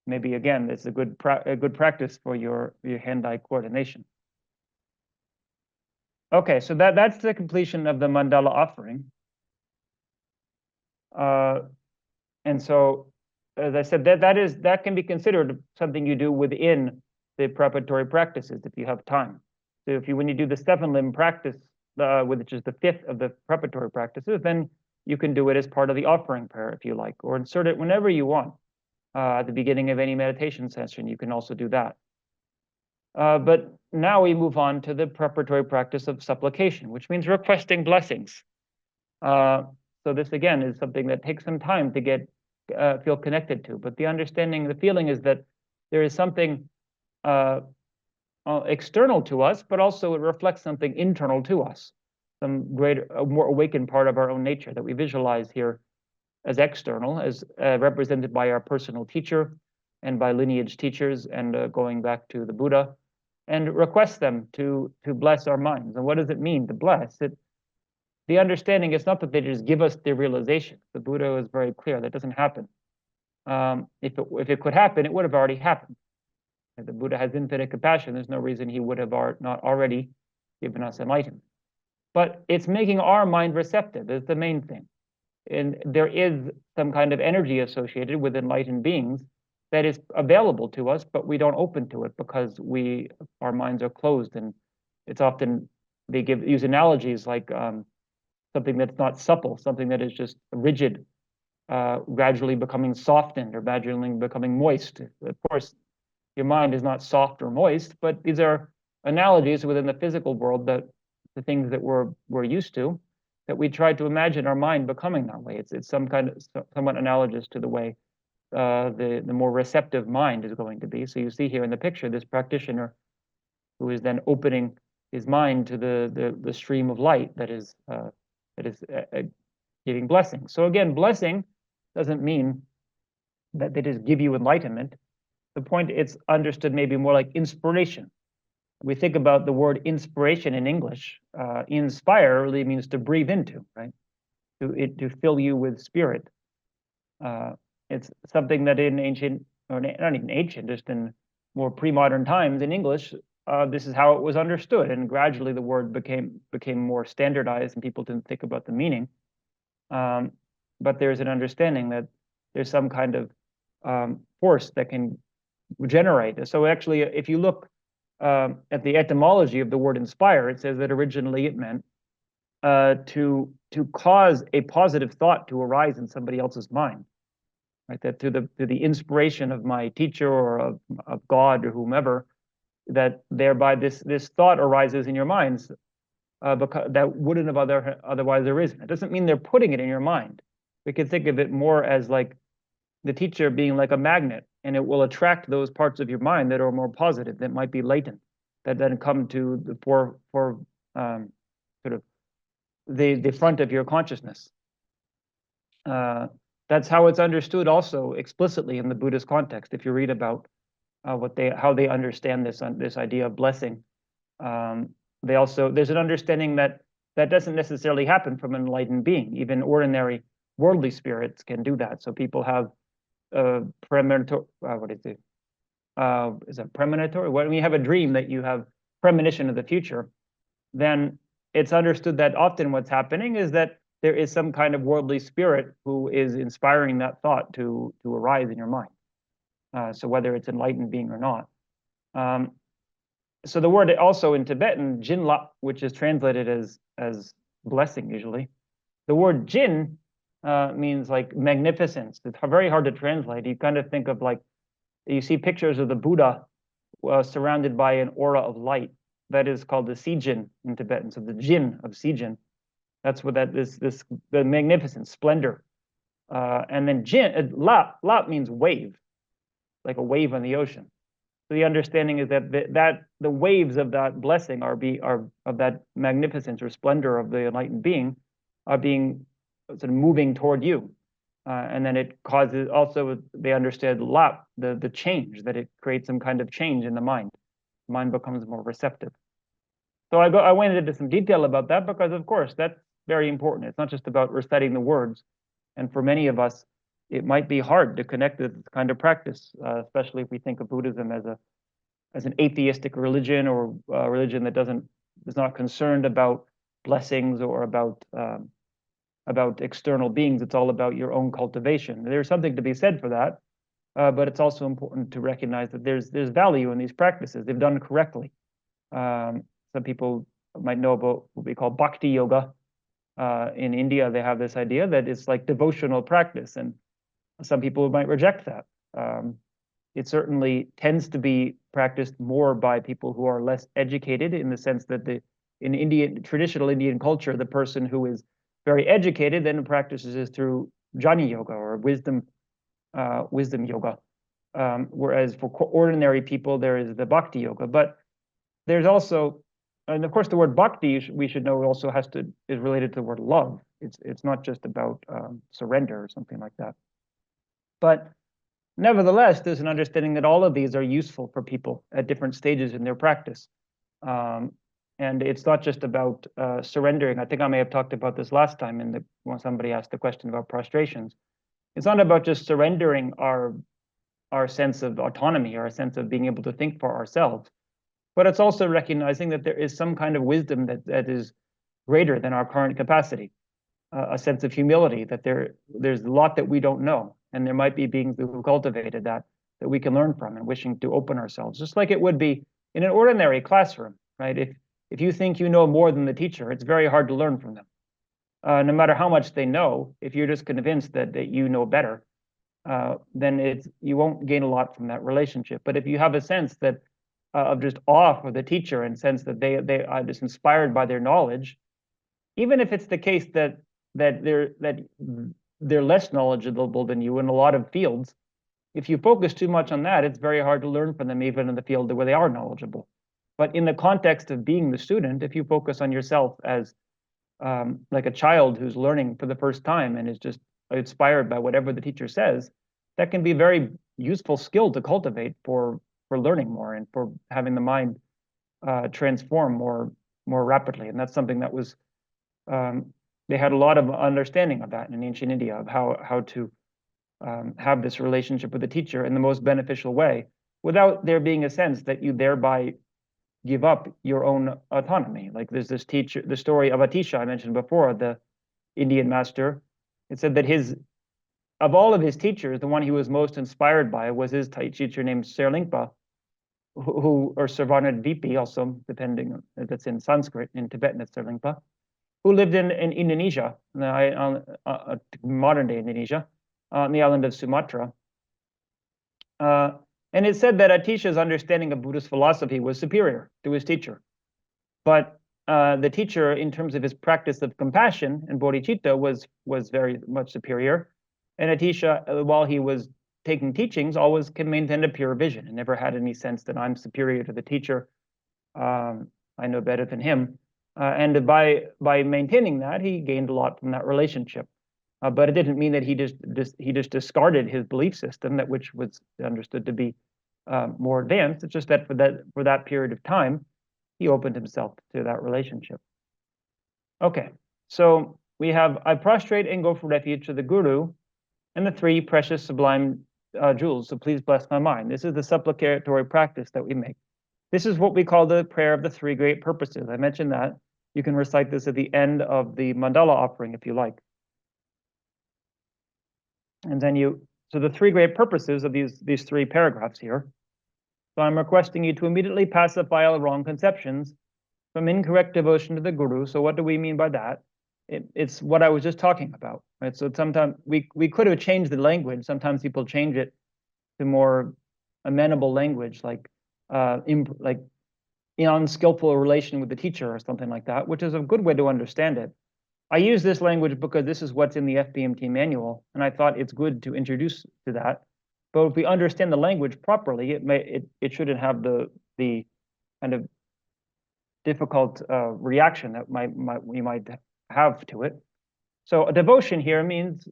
Maybe again, it's a good practice for your hand-eye coordination. Okay, so that's the completion of the mandala offering. And so, as I said, that can be considered something you do within the preparatory practices if you have time. So when you do the 7-limb practice, which is the 5th of the preparatory practices, then you can do it as part of the offering prayer if you like, or insert it whenever you want. At the beginning of any meditation session, you can also do that. But now we move on to the preparatory practice of supplication, which means requesting blessings. So this again is something that takes some time to get feel connected to. But the understanding, the feeling is that there is something external to us, but also it reflects something internal to us, some greater, more awakened part of our own nature that we visualize here as external, as represented by our personal teacher and by lineage teachers, and going back to the Buddha, and request them to bless our minds. And what does it mean to bless? The understanding is not that they just give us the realization. The Buddha is very clear that doesn't happen. If it could happen, it would have already happened. If the Buddha has infinite compassion, there's no reason he would have not already given us enlightenment. But it's making our mind receptive is the main thing. And there is some kind of energy associated with enlightened beings that is available to us, but we don't open to it because our minds are closed. And it's often they use analogies like something that's not supple, something that is just rigid, gradually becoming softened or gradually becoming moist. Of course, your mind is not soft or moist, but these are analogies within the physical world that the things that we're used to, that we try to imagine our mind becoming that way. It's some kind of somewhat analogous to the way the more receptive mind is going to be. So you see here in the picture this practitioner who is then opening his mind to the stream of light that is giving blessing. So again, blessing doesn't mean that they just give you enlightenment. The point, it's understood maybe more like inspiration. We think about the word inspiration in English. Inspire really means to breathe into, right? To fill you with spirit. It's something that in ancient, or not even ancient, just in more pre-modern times in English, this is how it was understood, and gradually the word became more standardized, and people didn't think about the meaning. But there's an understanding that there's some kind of force that can generate. So actually, if you look at the etymology of the word inspire, it says that originally it meant to cause a positive thought to arise in somebody else's mind, right? That through the inspiration of my teacher or of God or whomever, that thereby this thought arises in your minds, because that wouldn't have otherwise arisen. It doesn't mean they're putting it in your mind. We can think of it more as like the teacher being like a magnet, and it will attract those parts of your mind that are more positive, that might be latent, that then come to the sort of the front of your consciousness. That's how it's understood also explicitly in the Buddhist context. If you read about how they understand this idea of blessing, there's an understanding that doesn't necessarily happen from an enlightened being. Even ordinary worldly spirits can do that. So people have premonitory. What is it? Is it premonitory? When you have a dream that you have premonition of the future, then it's understood that often what's happening is that there is some kind of worldly spirit who is inspiring that thought to arise in your mind. So whether it's enlightened being or not. So the word also in Tibetan, jinla, which is translated as blessing usually. The word jin means like magnificence. It's very hard to translate. You kind of think of like, you see pictures of the Buddha surrounded by an aura of light. That is called the sijin in Tibetan. So the jin of sijin, that's what that is. The magnificent splendor. And then jin, la means wave, like a wave on the ocean. So the understanding is that the waves of that blessing are of that magnificence or splendor of the enlightened being are being sort of moving toward you. And then it causes also, they understand the change, that it creates some kind of change in the mind. The mind becomes more receptive. So I went into some detail about that because, of course, that's very important. It's not just about reciting the words. And for many of us, it might be hard to connect with this kind of practice, especially if we think of Buddhism as an atheistic religion, or a religion that doesn't is not concerned about blessings or about external beings. It's all about your own cultivation. There's something to be said for that, but it's also important to recognize that there's value in these practices. They've done correctly. Some people might know about what we call bhakti yoga. In India, they have this idea that it's like devotional practice, and some people might reject that. It certainly tends to be practiced more by people who are less educated, in the sense that in traditional Indian culture, the person who is very educated then practices it through jnana yoga or wisdom yoga. Whereas for ordinary people, there is the bhakti yoga. But there's also, and of course, the word bhakti, we should know, also is related to the word love. It's not just about surrender or something like that. But nevertheless, there's an understanding that all of these are useful for people at different stages in their practice. And it's not just about surrendering. I think I may have talked about this last time when somebody asked the question about prostrations. It's not about just surrendering our sense of autonomy, our sense of being able to think for ourselves, but it's also recognizing that there is some kind of wisdom that is greater than our current capacity, a sense of humility, that there's a lot that we don't know, and there might be beings who cultivated that we can learn from, and wishing to open ourselves, just like it would be in an ordinary classroom, right? If you think you know more than the teacher, it's very hard to learn from them. No matter how much they know, if you're just convinced that you know better, then you won't gain a lot from that relationship. But if you have a sense that of just awe for the teacher, and sense that they are just inspired by their knowledge, even if it's the case that they're less knowledgeable than you in a lot of fields, if you focus too much on that, it's very hard to learn from them, even in the field where they are knowledgeable. But in the context of being the student, if you focus on yourself as like a child who's learning for the first time and is just inspired by whatever the teacher says, that can be a very useful skill to cultivate for learning more and for having the mind transform more rapidly. And that's something that was they had a lot of understanding of that in ancient India, of how to have this relationship with the teacher in the most beneficial way, without there being a sense that you thereby give up your own autonomy. Like there's this teacher, the story of Atisha I mentioned before, the Indian master. It said that of all of his teachers, the one he was most inspired by was his teacher named Serlingpa, or Sarvanadvipi, also, depending, that's in Sanskrit. In Tibetan, it's Serlingpa, who lived in Indonesia, modern day Indonesia, on the island of Sumatra. And it said that Atisha's understanding of Buddhist philosophy was superior to his teacher. But the teacher, in terms of his practice of compassion and bodhicitta, was very much superior. And Atisha, while he was taking teachings, always maintained a pure vision and never had any sense that I'm superior to the teacher. I know better than him. And by maintaining that, he gained a lot from that relationship. But it didn't mean that he just discarded his belief system, which was understood to be more advanced. It's just that for that period of time, he opened himself to that relationship. Okay, so we have I prostrate and go for refuge to the Guru and the three precious sublime jewels. So please bless my mind. This is the supplicatory practice that we make. This is what we call the prayer of the three great purposes. I mentioned that. You can recite this at the end of the mandala offering if you like. And then so the three great purposes of these three paragraphs here. So I'm requesting you to immediately pacify all wrong conceptions from incorrect devotion to the Guru. So what do we mean by that? It's what I was just talking about, right? So sometimes we could have changed the language. Sometimes people change it to more amenable language, like unskillful relation with the teacher or something like that, which is a good way to understand it. I use this language because this is what's in the FBMT manual, and I thought it's good to introduce to that. But if we understand the language properly, it shouldn't have the kind of difficult reaction that we might have to it. So a devotion here means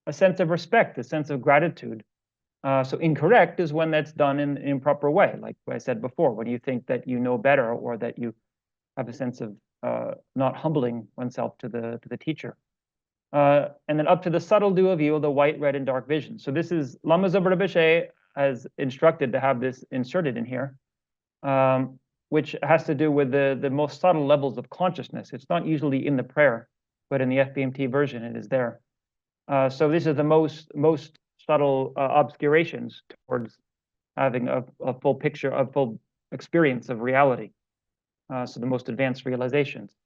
a sense of respect, a sense of gratitude. So incorrect is when that's done in an improper way, like I said before, when you think that you know better, or that you have a sense of not humbling oneself to the teacher. And then up to the subtle dew of evil, the white, red, and dark vision. So this is Lama Zopa Rinpoche has instructed to have this inserted in here, which has to do with the most subtle levels of consciousness. It's not usually in the prayer, but in the FBMT version, it is there. So this is the most subtle obscurations towards having a full picture, a full experience of reality. So the most advanced realizations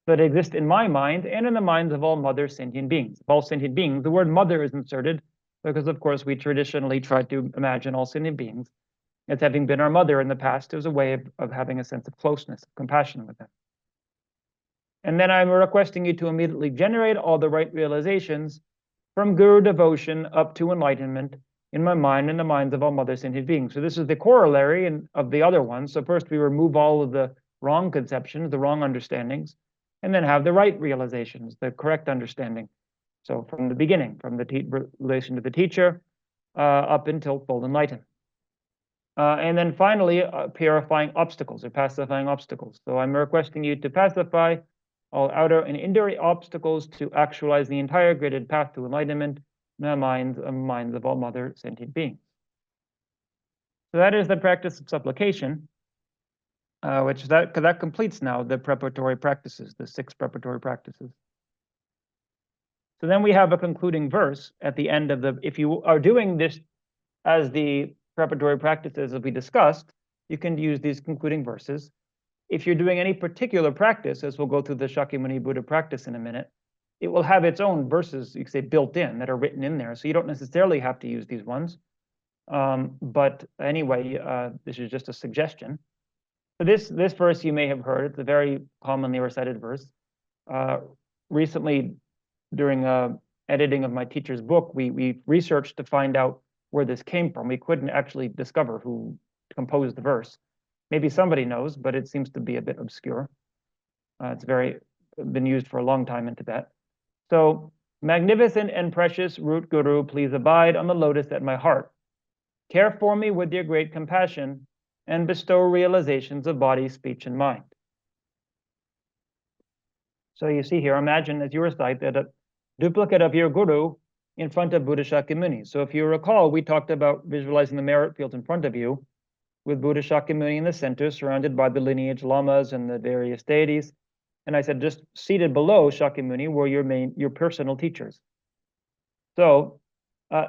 that exist in my mind and in the minds of all mother sentient beings. Of all sentient beings, the word mother is inserted because, of course, we traditionally try to imagine all sentient beings as having been our mother in the past as a way of having a sense of closeness, of compassion with them. And then I'm requesting you to immediately generate all the right realizations from Guru devotion up to enlightenment in my mind and the minds of all mother sentient beings. So this is the corollary of the other ones. So first we remove all of the wrong conceptions, the wrong understandings, and then have the right realizations, the correct understanding. So from the beginning, from the relation to the teacher up until full enlightenment. And then finally, purifying obstacles or pacifying obstacles. So I'm requesting you to pacify all outer and indirect obstacles to actualize the entire graded path to enlightenment in the minds of all mother sentient beings. So that is the practice of supplication, which that completes now the preparatory practices, the 6 preparatory practices. So then we have a concluding verse at the end of the, if you are doing this as the preparatory practices as we discussed, you can use these concluding verses. If you're doing any particular practice, as we'll go through the Shakyamuni Buddha practice in a minute, it will have its own verses, you could say, built in, that are written in there. So you don't necessarily have to use these ones. But anyway, this is just a suggestion. So this verse you may have heard. It's a very commonly recited verse. Recently, during editing of my teacher's book, we researched to find out where this came from. We couldn't actually discover who composed the verse. Maybe somebody knows, but it seems to be a bit obscure. It's been used for a long time in Tibet. So, magnificent and precious root Guru, please abide on the lotus at my heart. Care for me with your great compassion and bestow realizations of body, speech, and mind. So you see here, imagine as you recite that a duplicate of your Guru in front of Buddha Shakyamuni. So if you recall, we talked about visualizing the merit field in front of you with Buddha Shakyamuni in the center, surrounded by the lineage lamas and the various deities. And I said, just seated below Shakyamuni were your personal teachers. So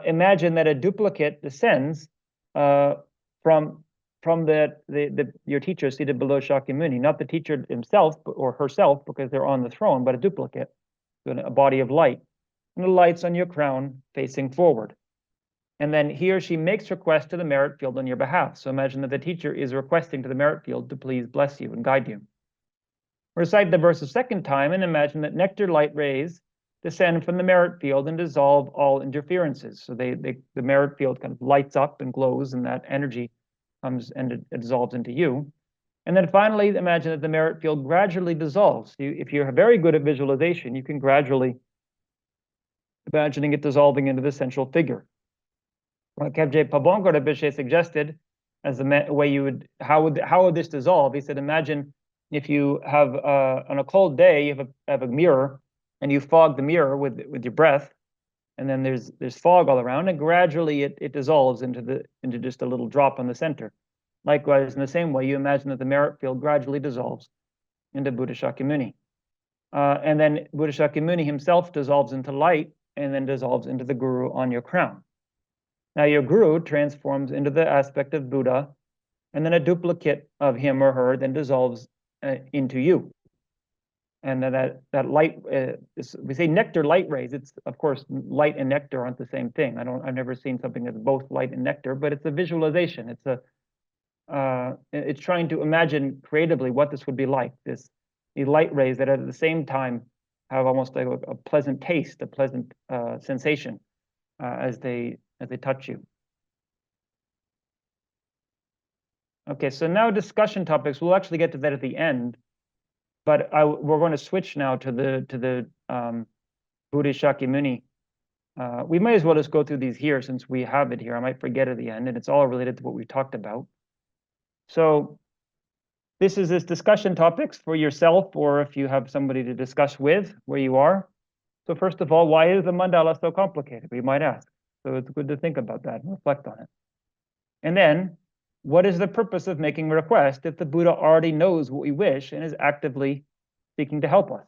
imagine that a duplicate descends from your teacher seated below Shakyamuni, not the teacher himself or herself, because they're on the throne, but a duplicate, a body of light. And the light's on your crown facing forward. And then he or she makes request to the merit field on your behalf. So imagine that the teacher is requesting to the merit field to please bless you and guide you. Recite the verse a second time and imagine that nectar light rays descend from the merit field and dissolve all interferences. So the merit field kind of lights up and glows, and that energy comes and it dissolves into you. And then finally, imagine that the merit field gradually dissolves. If you're very good at visualization, you can gradually imagining it dissolving into the central figure. What Kevje Pabongo Rinpoche suggested as the way you would, how would this dissolve? He said, imagine if you have on a cold day, you have a mirror and you fog the mirror with your breath, and then there's fog all around, and gradually it dissolves into just a little drop on the center. Likewise, in the same way, you imagine that the merit field gradually dissolves into Buddha Shakyamuni. And then Buddha Shakyamuni himself dissolves into light and then dissolves into the Guru on your crown. Now your Guru transforms into the aspect of Buddha, and then a duplicate of him or her then dissolves into you. And then that light, we say nectar light rays. It's, of course, light and nectar aren't the same thing. I've never seen something that's both light and nectar, but it's a visualization. It's trying to imagine creatively what this would be like. These light rays that at the same time have almost like a pleasant taste, a pleasant sensation as they touch you. Okay, so now discussion topics. We'll actually get to that at the end, but we're going to switch now to the Buddha Shakyamuni. We might as well just go through these here since we have it here. I might forget at the end, and it's all related to what we talked about. So this discussion topics for yourself, or if you have somebody to discuss with where you are. So first of all, why is the mandala so complicated? We might ask. So it's good to think about that and reflect on it. And then, what is the purpose of making a request if the Buddha already knows what we wish and is actively seeking to help us?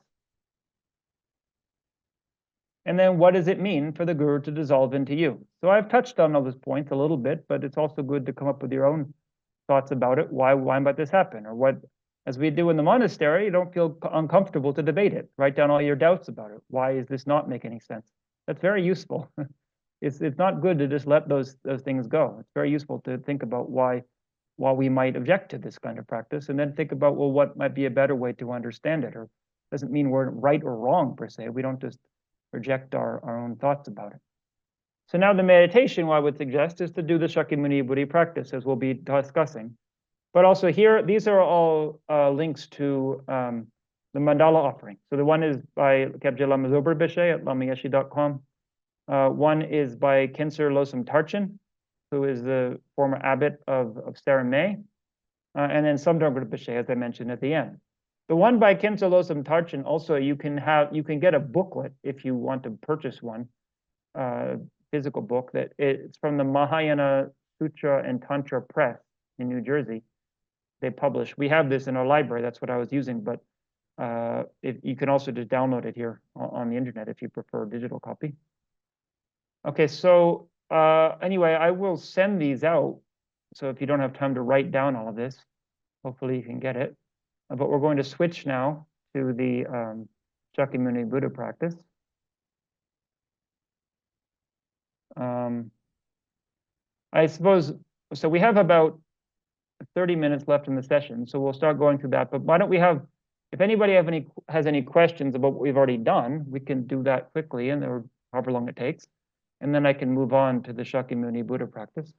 And then what does it mean for the Guru to dissolve into you? So I've touched on all those points a little bit, but it's also good to come up with your own thoughts about it. Why might this happen? Or what, as we do in the monastery, you don't feel uncomfortable to debate it. Write down all your doubts about it. Why is this not make any sense? That's very useful. It's not good to just let those things go. It's very useful to think about why we might object to this kind of practice, and then think about, well, what might be a better way to understand it? Or doesn't mean we're right or wrong per se. We don't just project our own thoughts about it. So now the meditation, what I would suggest is to do the Shakyamuni Buddhi practice, as we'll be discussing. But also here, these are all links to the mandala offering. So the one is by Kebje Lama Zober Beshe at lamayeshi.com. One is by Khyentse Losum Tarchen, who is the former abbot of Saramay, and then Samdar Rinpoche, as I mentioned at the end. The one by Khyentse Losum Tarchen, also you can get a booklet if you want to purchase one, physical book, that it's from the Mahayana Sutra and Tantra Press in New Jersey. They publish. We have this in our library. That's what I was using, but you can also just download it here on the internet if you prefer a digital copy. Okay, so anyway, I will send these out. So if you don't have time to write down all of this, hopefully you can get it. But we're going to switch now to the Shakyamuni Buddha practice. I suppose, so we have about 30 minutes left in the session, so we'll start going through that. But why don't we have, if anybody has any questions about what we've already done, we can do that quickly, and or however long it takes. And then I can move on to the Shakyamuni Buddha practice.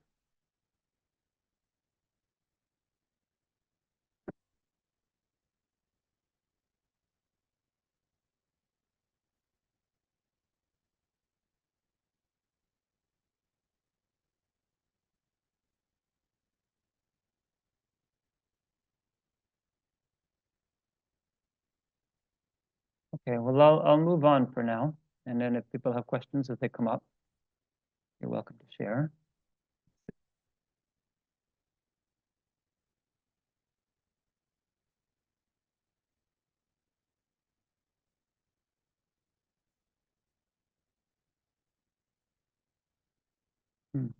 Okay, well, I'll move on for now. And then if people have questions as they come up, you're welcome to share.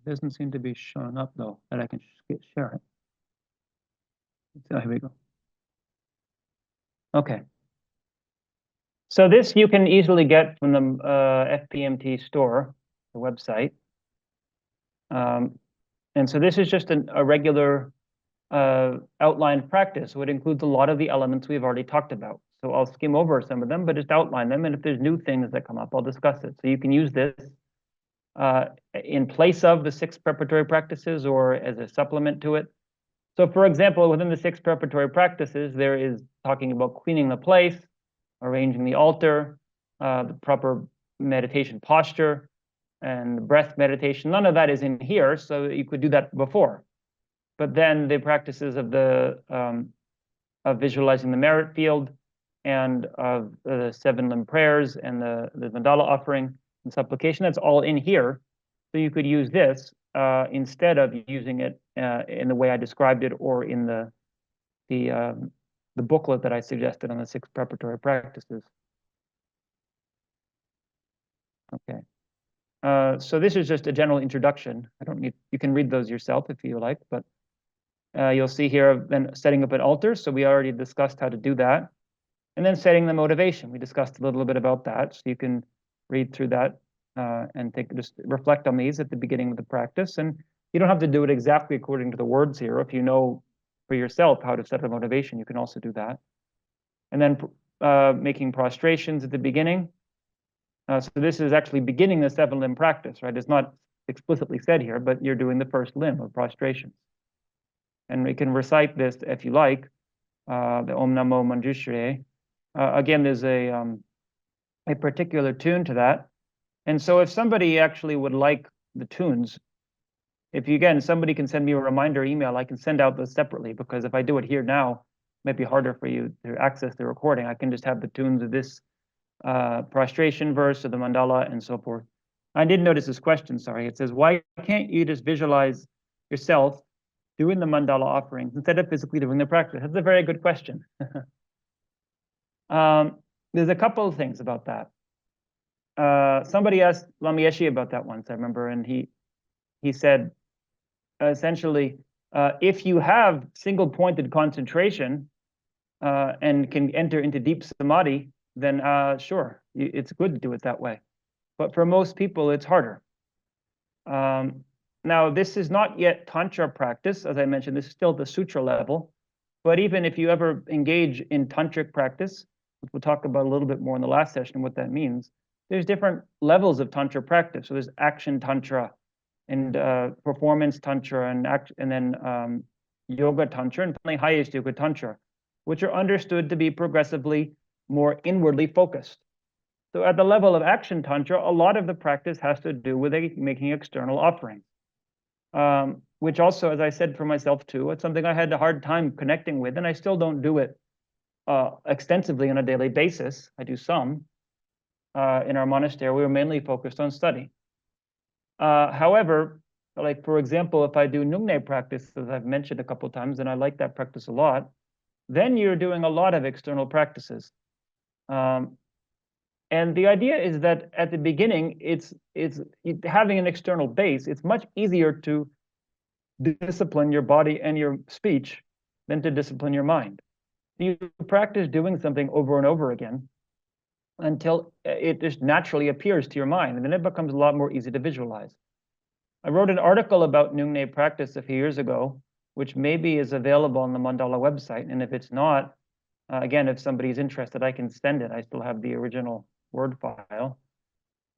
Doesn't seem to be showing up though, that I can share it. So here we go. Okay. So this you can easily get from the FPMT store, the website. And so this is just a regular outlined practice. So it includes a lot of the elements we've already talked about. So I'll skim over some of them, but just outline them. And if there's new things that come up, I'll discuss it. So you can use this in place of the 6 preparatory practices or as a supplement to it. So for example, within the 6 preparatory practices, there is talking about cleaning the place, arranging the altar, the proper meditation posture, and the breath meditation. None of that is in here, so you could do that before. But then the practices of of visualizing the merit field and of the 7 limb prayers and the mandala offering and supplication, that's all in here. So you could use this instead of using it in the way I described it, or in the booklet that I suggested on the 6 preparatory practices. Okay. So this is just a general introduction. I don't need, you can read those yourself if you like, but you'll see here I've been setting up an altar. So we already discussed how to do that. And then setting the motivation. We discussed a little bit about that. So you can read through that and just reflect on these at the beginning of the practice. And you don't have to do it exactly according to the words here. If you know for yourself how to set a motivation, you can also do that. And then making prostrations at the beginning. So this is actually beginning the 7 limb practice, right? It's not explicitly said here, but you're doing the first limb of prostrations. And we can recite this if you like, the Om Namo Manjushri. Again, there's a particular tune to that. And so if somebody actually would like the tunes, somebody can send me a reminder email, I can send out those separately, because if I do it here now, it might be harder for you to access the recording. I can just have the tunes of this prostration verse or the mandala and so forth. I did notice this question, sorry. It says, why can't you just visualize yourself doing the mandala offerings instead of physically doing the practice? That's a very good question. There's a couple of things about that. Somebody asked Lama Yeshe about that once, I remember, and he said, essentially, if you have single-pointed concentration and can enter into deep samadhi, then sure, it's good to do it that way. But for most people, it's harder. Now, this is not yet Tantra practice. As I mentioned, this is still the sutra level. But even if you ever engage in tantric practice, which we'll talk about a little bit more in the last session, what that means, there's different levels of Tantra practice. So there's action Tantra and performance Tantra and then yoga Tantra and finally highest yoga Tantra, which are understood to be progressively more inwardly focused. So at the level of action Tantra, a lot of the practice has to do with making external offerings, which also, as I said for myself too, it's something I had a hard time connecting with, and I still don't do it extensively on a daily basis. I do some. In our monastery, we were mainly focused on study. However, like for example, if I do Nungne practice, as I've mentioned a couple of times, and I like that practice a lot, then you're doing a lot of external practices. And the idea is that at the beginning, it's having an external base. It's much easier to discipline your body and your speech than to discipline your mind. You practice doing something over and over again until it just naturally appears to your mind, and then it becomes a lot more easy to visualize. I wrote an article about Nungne practice a few years ago, which maybe is available on the Mandala website, and if it's not, again, if somebody's interested, I can send it. I still have the original Word file,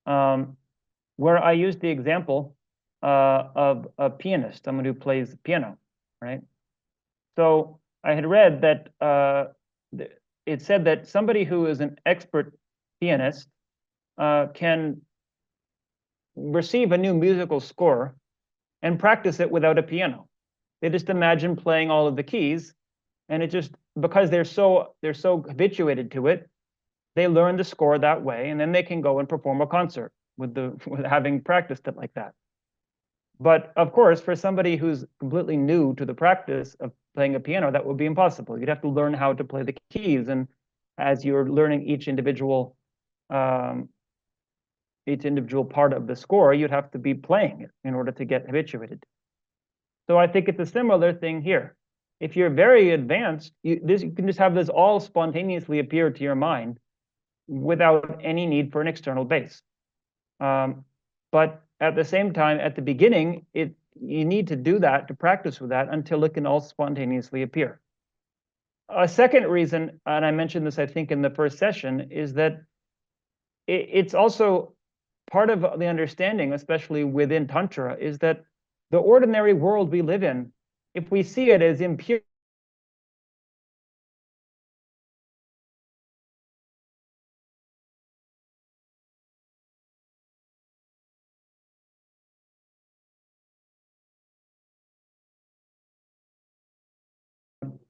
where I used the example of a pianist, someone who plays piano, right? So I had read that it said that somebody who is an expert pianist can receive a new musical score and practice it without a piano. They just imagine playing all of the keys, and it just, because they're so habituated to it, they learn the score that way, and then they can go and perform a concert with having practiced it like that. But of course, for somebody who's completely new to the practice of playing a piano, that would be impossible. You'd have to learn how to play the keys, and as you're learning each individual part of the score, you'd have to be playing it in order to get habituated. So I think it's a similar thing here. If you're very advanced, you can just have this all spontaneously appear to your mind without any need for an external base. But at the same time, at the beginning, you need to do that, to practice with that until it can all spontaneously appear. A second reason, and I mentioned this, I think, in the first session, is that it's also part of the understanding, especially within Tantra, is that the ordinary world we live in, if we see it as impure,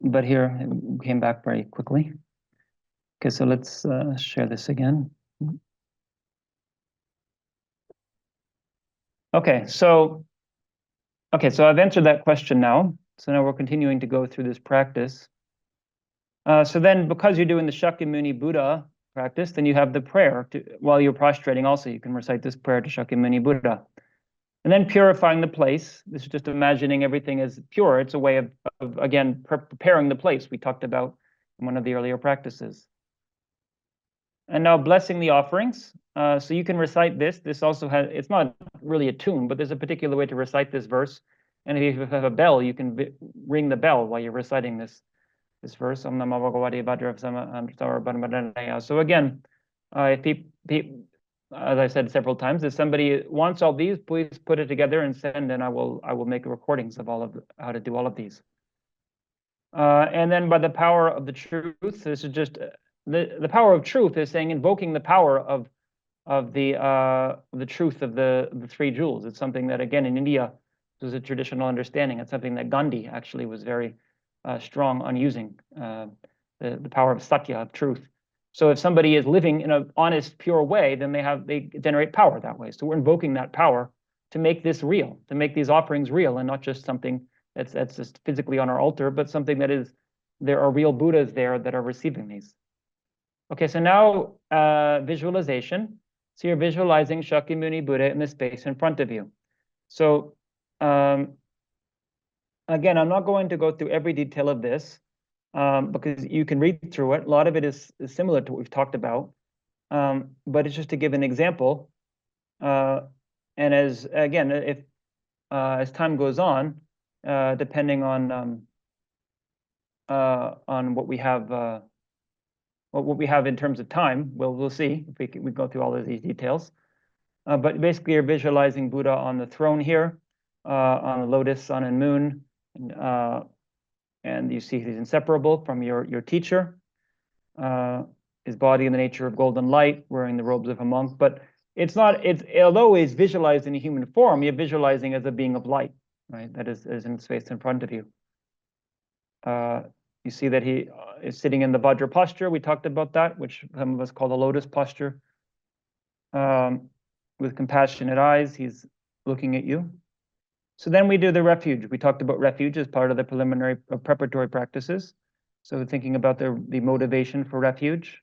but here it came back very quickly. Okay, so let's share this again. Okay, so I've answered that question now. So now we're continuing to go through this practice. So then, because you're doing the Shakyamuni Buddha practice, then you have the prayer while you're prostrating. Also, you can recite this prayer to Shakyamuni Buddha. And then purifying the place. This is just imagining everything as pure. It's a way of again, preparing the place we talked about in one of the earlier practices. And now blessing the offerings. So you can recite this. This also has, it's not really a tune, but there's a particular way to recite this verse. And if you have a bell, you can ring the bell while you're reciting this verse. So again, as I said several times, if somebody wants all these, please put it together and send, and I will make recordings of all of how to do all of these. And then by the power of the truth, this is just the power of truth is saying invoking the power of the truth of the three jewels. It's something that, again, in India was a traditional understanding. It's something that Gandhi actually was very strong on using, the power of satya, of truth. So if somebody is living in an honest, pure way, then they generate power that way. So we're invoking that power to make this real, to make these offerings real, and not just something That's just physically on our altar, but something that is, there are real Buddhas there that are receiving these. Okay, so now visualization. So you're visualizing Shakyamuni Buddha in the space in front of you. So again, I'm not going to go through every detail of this because you can read through it. A lot of it is similar to what we've talked about, but it's just to give an example. And as again, if as time goes on, depending on what we have. What we have in terms of time, we'll see if we go through all of these details. But basically, you're visualizing Buddha on the throne here, on the lotus, sun, and moon, and you see he's inseparable from your teacher. His body in the nature of golden light, wearing the robes of a monk. But it's not. It's although he's visualized in a human form, you're visualizing as a being of light, right? That is in space in front of you. You see that he is sitting in the Vajra posture. We talked about that, which some of us call the lotus posture. With compassionate eyes, he's looking at you. So then we do the refuge. We talked about refuge as part of the preliminary preparatory practices. So thinking about the motivation for refuge.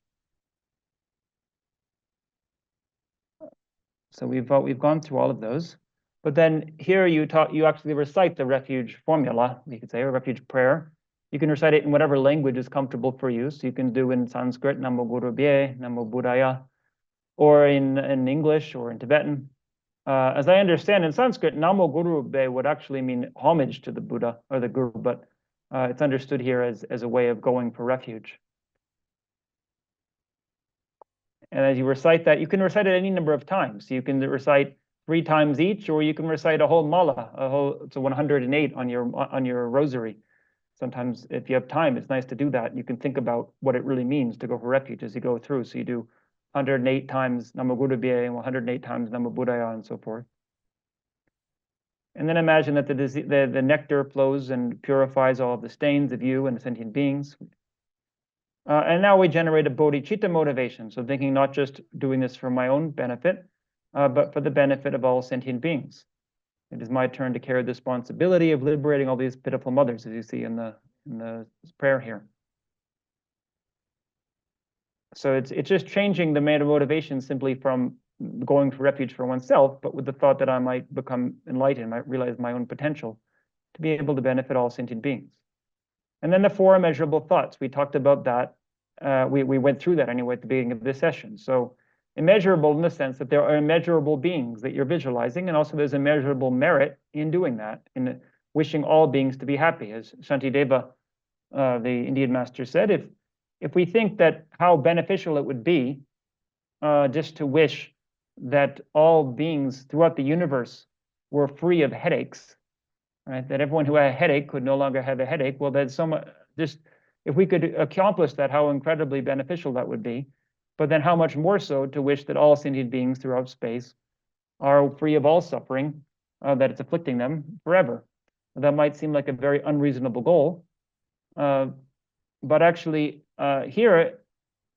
So we've gone through all of those. But then here you actually recite the refuge formula, you could say, or refuge prayer. You can recite it in whatever language is comfortable for you. So you can do in Sanskrit, Namo Guru Bhye, Namo Buddhaya, or in English or in Tibetan. As I understand, in Sanskrit, Namo Guru Bhye would actually mean homage to the Buddha or the Guru, but it's understood here as a way of going for refuge. And as you recite that, you can recite it any number of times. So you can recite 3 times each, or you can recite a whole mala, it's a 108 on your rosary. Sometimes if you have time, it's nice to do that. You can think about what it really means to go for refuge as you go through. So you do 108 times Namo Guru Bhye and 108 times Namo Buddhaya and so forth. And then imagine that the nectar flows and purifies all of the stains of you and the sentient beings. And now we generate a bodhicitta motivation. So thinking not just doing this for my own benefit, but for the benefit of all sentient beings. It is my turn to carry the responsibility of liberating all these pitiful mothers, as you see in the prayer here. So it's just changing the motivation simply from going for refuge for oneself, but with the thought that I might become enlightened, might realize my own potential to be able to benefit all sentient beings. And then the 4 immeasurable thoughts, we talked about that. We went through that anyway at the beginning of this session. So immeasurable in the sense that there are immeasurable beings that you're visualizing, and also there's immeasurable merit in doing that, in wishing all beings to be happy. As Shantideva, the Indian master, said, if we think that how beneficial it would be just to wish that all beings throughout the universe were free of headaches, right? That everyone who had a headache could no longer have a headache. Well, there's so much, just if we could accomplish that, how incredibly beneficial that would be. But then how much more so to wish that all sentient beings throughout space are free of all suffering that it's afflicting them forever. That might seem like a very unreasonable goal, but actually here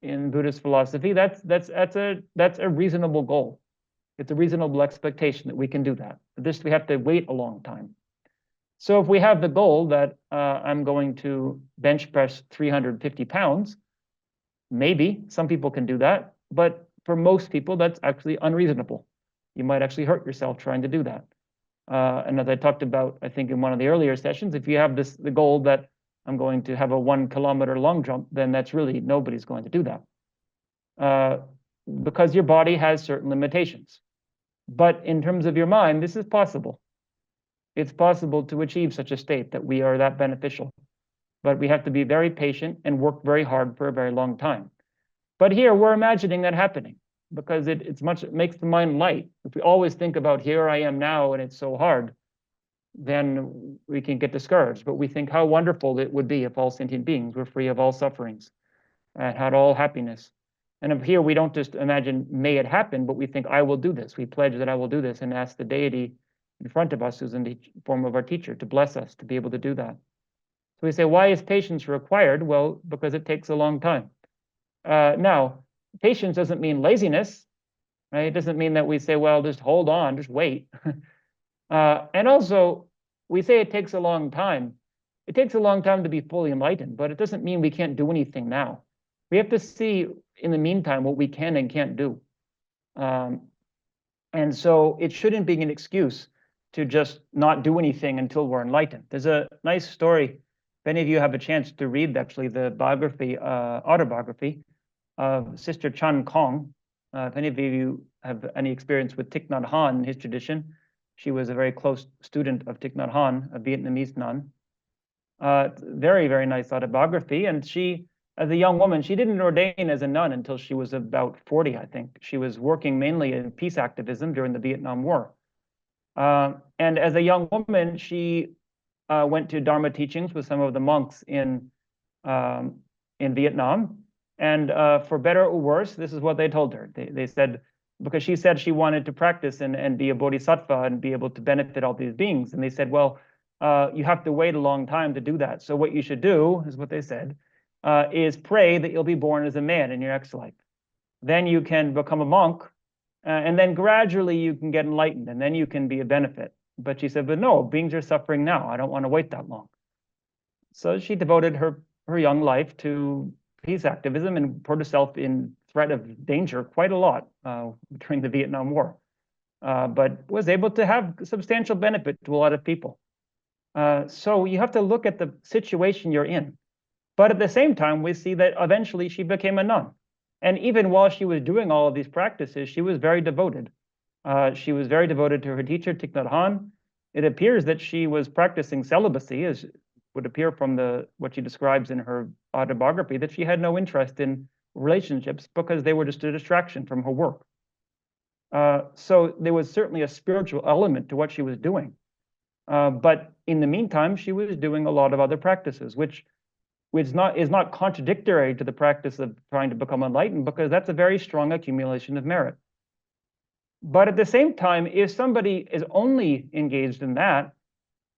in Buddhist philosophy, that's a reasonable goal. It's a reasonable expectation that we can do that. For this, we have to wait a long time. So if we have the goal that I'm going to bench press 350 pounds, maybe some people can do that, but for most people, that's actually unreasonable. You might actually hurt yourself trying to do that. And as I talked about, I think in one of the earlier sessions, if you have the goal that I'm going to have a 1 kilometer long jump, then that's really, nobody's going to do that. Because your body has certain limitations. But in terms of your mind, this is possible. It's possible to achieve such a state that we are that beneficial. But we have to be very patient and work very hard for a very long time. But here we're imagining that happening because it makes the mind light. If we always think about here I am now and it's so hard, then we can get discouraged. But we think how wonderful it would be if all sentient beings were free of all sufferings and had all happiness. And if here we don't just imagine may it happen, but we think I will do this. We pledge that I will do this and ask the deity in front of us, who's in the form of our teacher, to bless us to be able to do that. So we say, why is patience required? Well, because it takes a long time. Now, patience doesn't mean laziness, right? It doesn't mean that we say, well, just hold on, just wait. And also, we say it takes a long time. It takes a long time to be fully enlightened, but it doesn't mean we can't do anything now. We have to see in the meantime what we can and can't do. And so it shouldn't be an excuse to just not do anything until we're enlightened. There's a nice story, if any of you have a chance to read actually the autobiography of Sister Chan Kong. If any of you have any experience with Thich Nhat Hanh and his tradition, she was a very close student of Thich Nhat Hanh, a Vietnamese nun. Very, very nice autobiography. And she, as a young woman, she didn't ordain as a nun until she was about 40, I think. She was working mainly in peace activism during the Vietnam War. And as a young woman, she went to Dharma teachings with some of the monks in Vietnam. And for better or worse, this is what they told her. They said, because she said she wanted to practice and be a bodhisattva and be able to benefit all these beings. And they said, well, you have to wait a long time to do that. So what you should do, is what they said, is pray that you'll be born as a man in your next life. Then you can become a monk, and then gradually you can get enlightened, and then you can be a benefit. But she said, but no, beings are suffering now. I don't want to wait that long. So she devoted her young life to peace activism and put herself in threat of danger quite a lot during the Vietnam War, but was able to have substantial benefit to a lot of people. So you have to look at the situation you're in. But at the same time, we see that eventually she became a nun. And even while she was doing all of these practices, she was very devoted. She was very devoted to her teacher, Thich Nhat Hanh. It appears that she was practicing celibacy, as would appear from what she describes in her autobiography, that she had no interest in relationships because they were just a distraction from her work. So there was certainly a spiritual element to what she was doing. But in the meantime, she was doing a lot of other practices, which is not contradictory to the practice of trying to become enlightened, because that's a very strong accumulation of merit. But at the same time, if somebody is only engaged in that,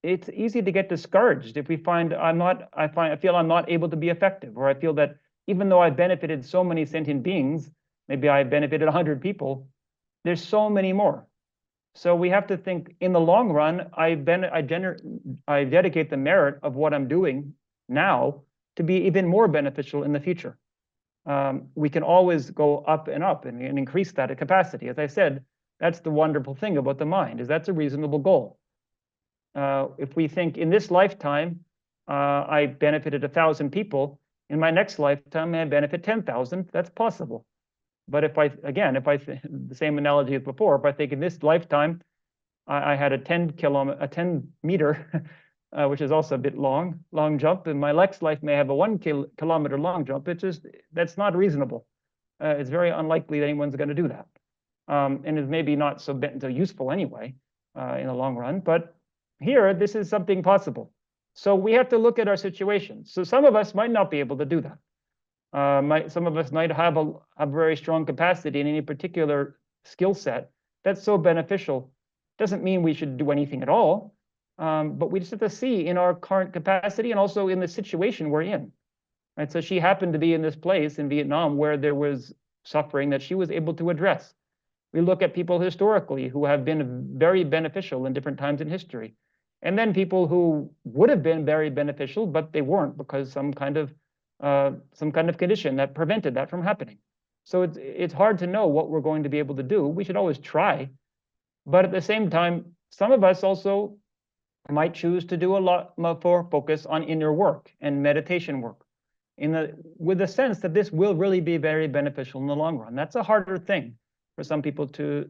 it's easy to get discouraged if we find I feel I'm not able to be effective, or I feel that even though I've benefited so many sentient beings, maybe I've benefited 100 people, there's so many more. So we have to think in the long run, I dedicate the merit of what I'm doing now to be even more beneficial in the future. We can always go up and up and increase that capacity. As I said, that's the wonderful thing about the mind, is that's a reasonable goal. If we think in this lifetime, I benefited 1,000 people, in my next lifetime, I benefit 10,000, that's possible. But if the same analogy as before, if I think in this lifetime, I had a 10 meter, which is also a bit long jump, and my next life may have a 1 kilometer long jump. That's not reasonable. It's very unlikely that anyone's going to do that. And it's maybe not so useful anyway in the long run. But here, this is something possible. So we have to look at our situation. So some of us might not be able to do that. Some of us might have a very strong capacity in any particular skill set that's so beneficial. Doesn't mean we should do anything at all, but we just have to see in our current capacity and also in the situation we're in. Right? So she happened to be in this place in Vietnam where there was suffering that she was able to address. We look at people historically who have been very beneficial in different times in history, and then people who would have been very beneficial, but they weren't because some kind of condition that prevented that from happening. So it's hard to know what we're going to be able to do. We should always try, but at the same time, some of us also might choose to do a lot more focus on inner work and meditation work, with the sense that this will really be very beneficial in the long run. That's a harder thing for some people to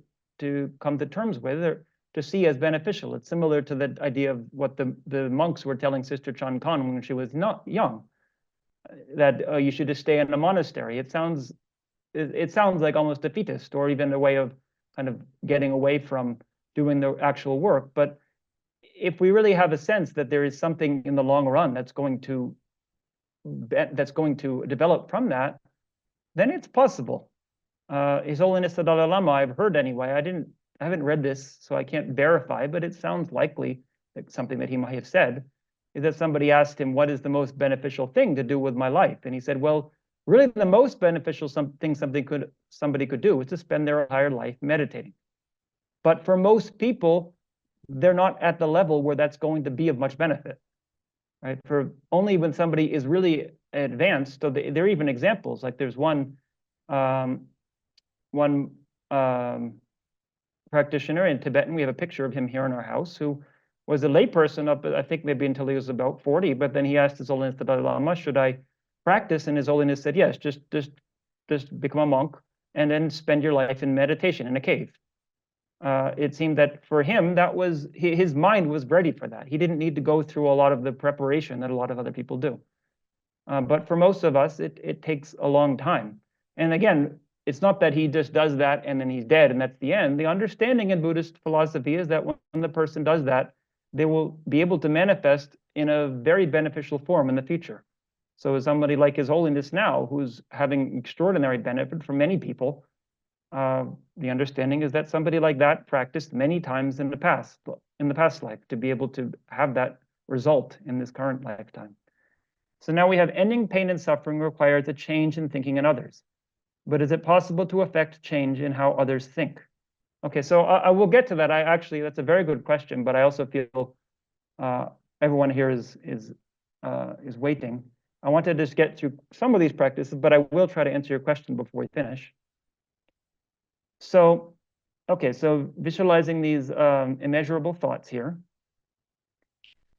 come to terms with, or to see as beneficial. It's similar to the idea of what the monks were telling Sister Chan Khan when she was not young, that you should just stay in a monastery. It sounds like almost defeatist, or even a way of kind of getting away from doing the actual work. But if we really have a sense that there is something in the long run that's going to develop from that, then it's possible. His Holiness the Dalai Lama, I've heard anyway, I haven't read this, so I can't verify, but it sounds likely that something that he might have said is that somebody asked him, what is the most beneficial thing to do with my life? And he said, well, really the most beneficial thing somebody could do is to spend their entire life meditating. But for most people, they're not at the level where that's going to be of much benefit, right? For only when somebody is really advanced, so there are even examples. Like there's one practitioner in Tibetan, we have a picture of him here in our house, who was a layperson up, I think maybe until he was about 40, but then he asked His Holiness the Dalai Lama, should I practice? And His Holiness said, yes, just become a monk and then spend your life in meditation in a cave. It seemed that for him, that was, his mind was ready for that. He didn't need to go through a lot of the preparation that a lot of other people do. But for most of us, it takes a long time. And again, it's not that he just does that and then he's dead and that's the end. The understanding in Buddhist philosophy is that when the person does that, they will be able to manifest in a very beneficial form in the future. So somebody like His Holiness now, who's having extraordinary benefit for many people, the understanding is that somebody like that practiced many times in the past life to be able to have that result in this current lifetime. So now we have ending pain and suffering requires a change in thinking in others. But is it possible to affect change in how others think? Okay, so I will get to that. That's a very good question, but I also feel everyone here is waiting. I want to just get through some of these practices, but I will try to answer your question before we finish. So, okay, so visualizing these immeasurable thoughts here.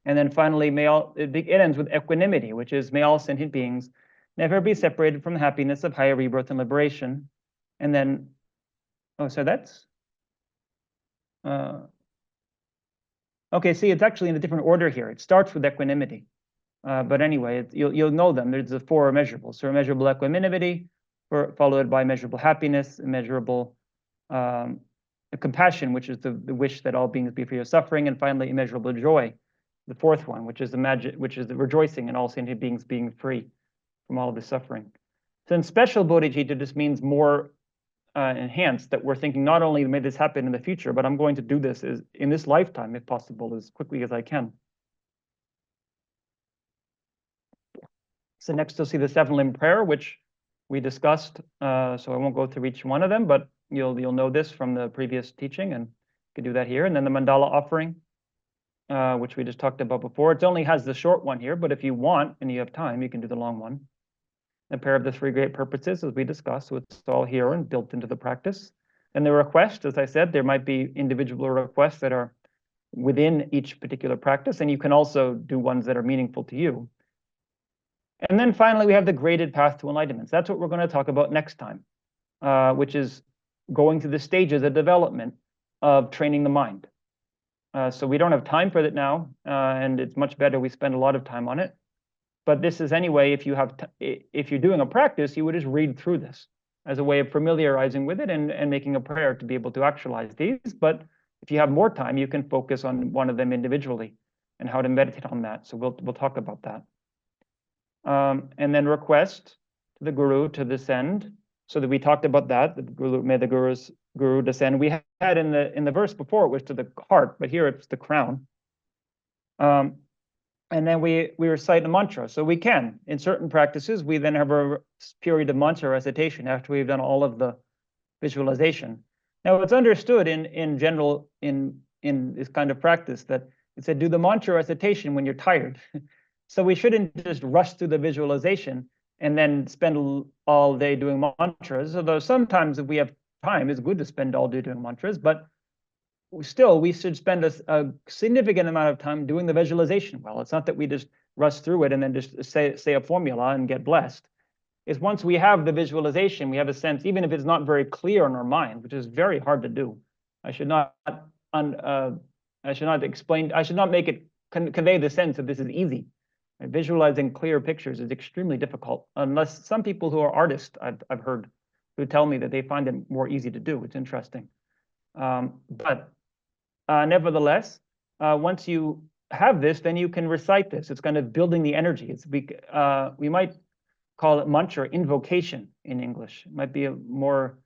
And then finally, it ends with equanimity, which is, may all sentient beings never be separated from the happiness of higher rebirth and liberation. And then, oh, so that's, okay, see, it's actually in a different order here. It starts with equanimity. But anyway, you'll know them. There's the four immeasurables. So immeasurable equanimity, followed by immeasurable happiness, immeasurable compassion, which is the wish that all beings be free of suffering, and finally immeasurable joy, the fourth one, which is the rejoicing in all sentient beings being free from all of the suffering. So in special bodhicitta, this means more enhanced, that we're thinking not only may this happen in the future, but I'm going to do this in this lifetime, if possible, as quickly as I can. So next you'll see the seven limb prayer, which we discussed. So I won't go through each one of them, but you'll know this from the previous teaching, and you can do that here. And then the mandala offering, which we just talked about before. It only has the short one here, but if you want and you have time, you can do the long one. The prayer of the three great purposes, as we discussed, so it's all here and built into the practice. And the request, as I said, there might be individual requests that are within each particular practice, and you can also do ones that are meaningful to you. And then finally, we have the graded path to enlightenment. That's what we're going to talk about next time, which is going through the stages of development of training the mind. So we don't have time for that now, and it's much better we spend a lot of time on it. But this is anyway, if you're doing a practice, you would just read through this as a way of familiarizing with it and making a prayer to be able to actualize these. But if you have more time, you can focus on one of them individually and how to meditate on that. So we'll talk about that. And then request to the Guru to descend. So that we talked about that. The Guru, may the Guru descend. We had in the verse before, it was to the heart, but here it's the crown. And then we recite a mantra. So we can, in certain practices, we then have a period of mantra recitation after we've done all of the visualization. Now, it's understood in general in this kind of practice that it said do the mantra recitation when you're tired. So we shouldn't just rush through the visualization and then spend all day doing mantras. Although sometimes if we have time, it's good to spend all day doing mantras, but still, we should spend a significant amount of time doing the visualization well. It's not that we just rush through it and then just say a formula and get blessed. It's once we have the visualization, we have a sense, even if it's not very clear in our mind, which is very hard to do. I should not make it convey the sense that this is easy. Visualizing clear pictures is extremely difficult, unless some people who are artists, I've heard, who tell me that they find it more easy to do. It's interesting. But nevertheless, once you have this, then you can recite this. It's kind of building the energy. We might call it mantra invocation in English. It might be a more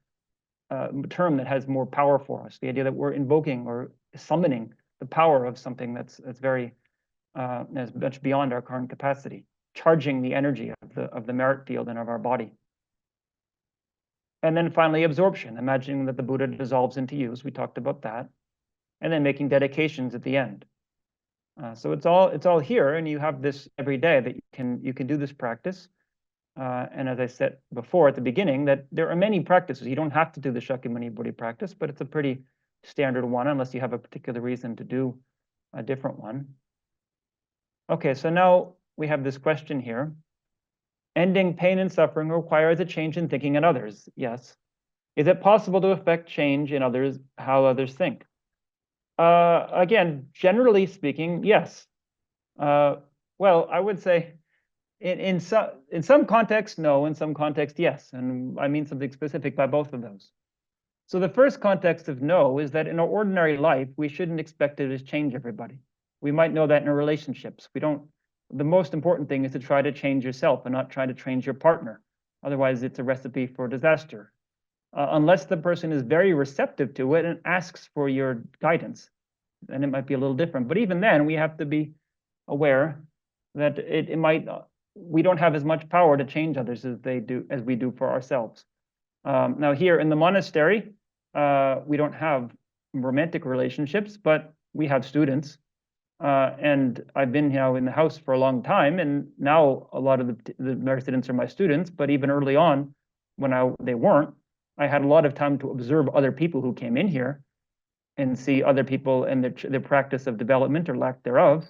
term that has more power for us. The idea that we're invoking or summoning the power of something that's very that's much beyond our current capacity, charging the energy of the merit field and of our body. And then finally, absorption, imagining that the Buddha dissolves into you, as we talked about that. and then making dedications at the end. So it's all here, and you have this every day that you can do this practice. And as I said before at the beginning, that there are many practices. You don't have to do the Shakyamuni Buddhi practice, but it's a pretty standard one unless you have a particular reason to do a different one. Okay, so now we have this question here. Ending pain and suffering requires a change in thinking in others. Yes. Is it possible to affect change in others, how others think? Again, generally speaking, yes. Well, I would say in some context, no. In some context, yes. And I mean something specific by both of those. So the first context of no is that in our ordinary life, we shouldn't expect it to change everybody. We might know that in our relationships. The most important thing is to try to change yourself and not try to change your partner. Otherwise, it's a recipe for disaster. Unless the person is very receptive to it and asks for your guidance, then it might be a little different. But even then, we have to be aware that we don't have as much power to change others as we do for ourselves. Now here in the monastery, we don't have romantic relationships, but we have students. And I've been in the house for a long time, and now a lot of the residents are my students. But even early on, when they weren't, I had a lot of time to observe other people who came in here and see other people and their practice of development or lack thereof,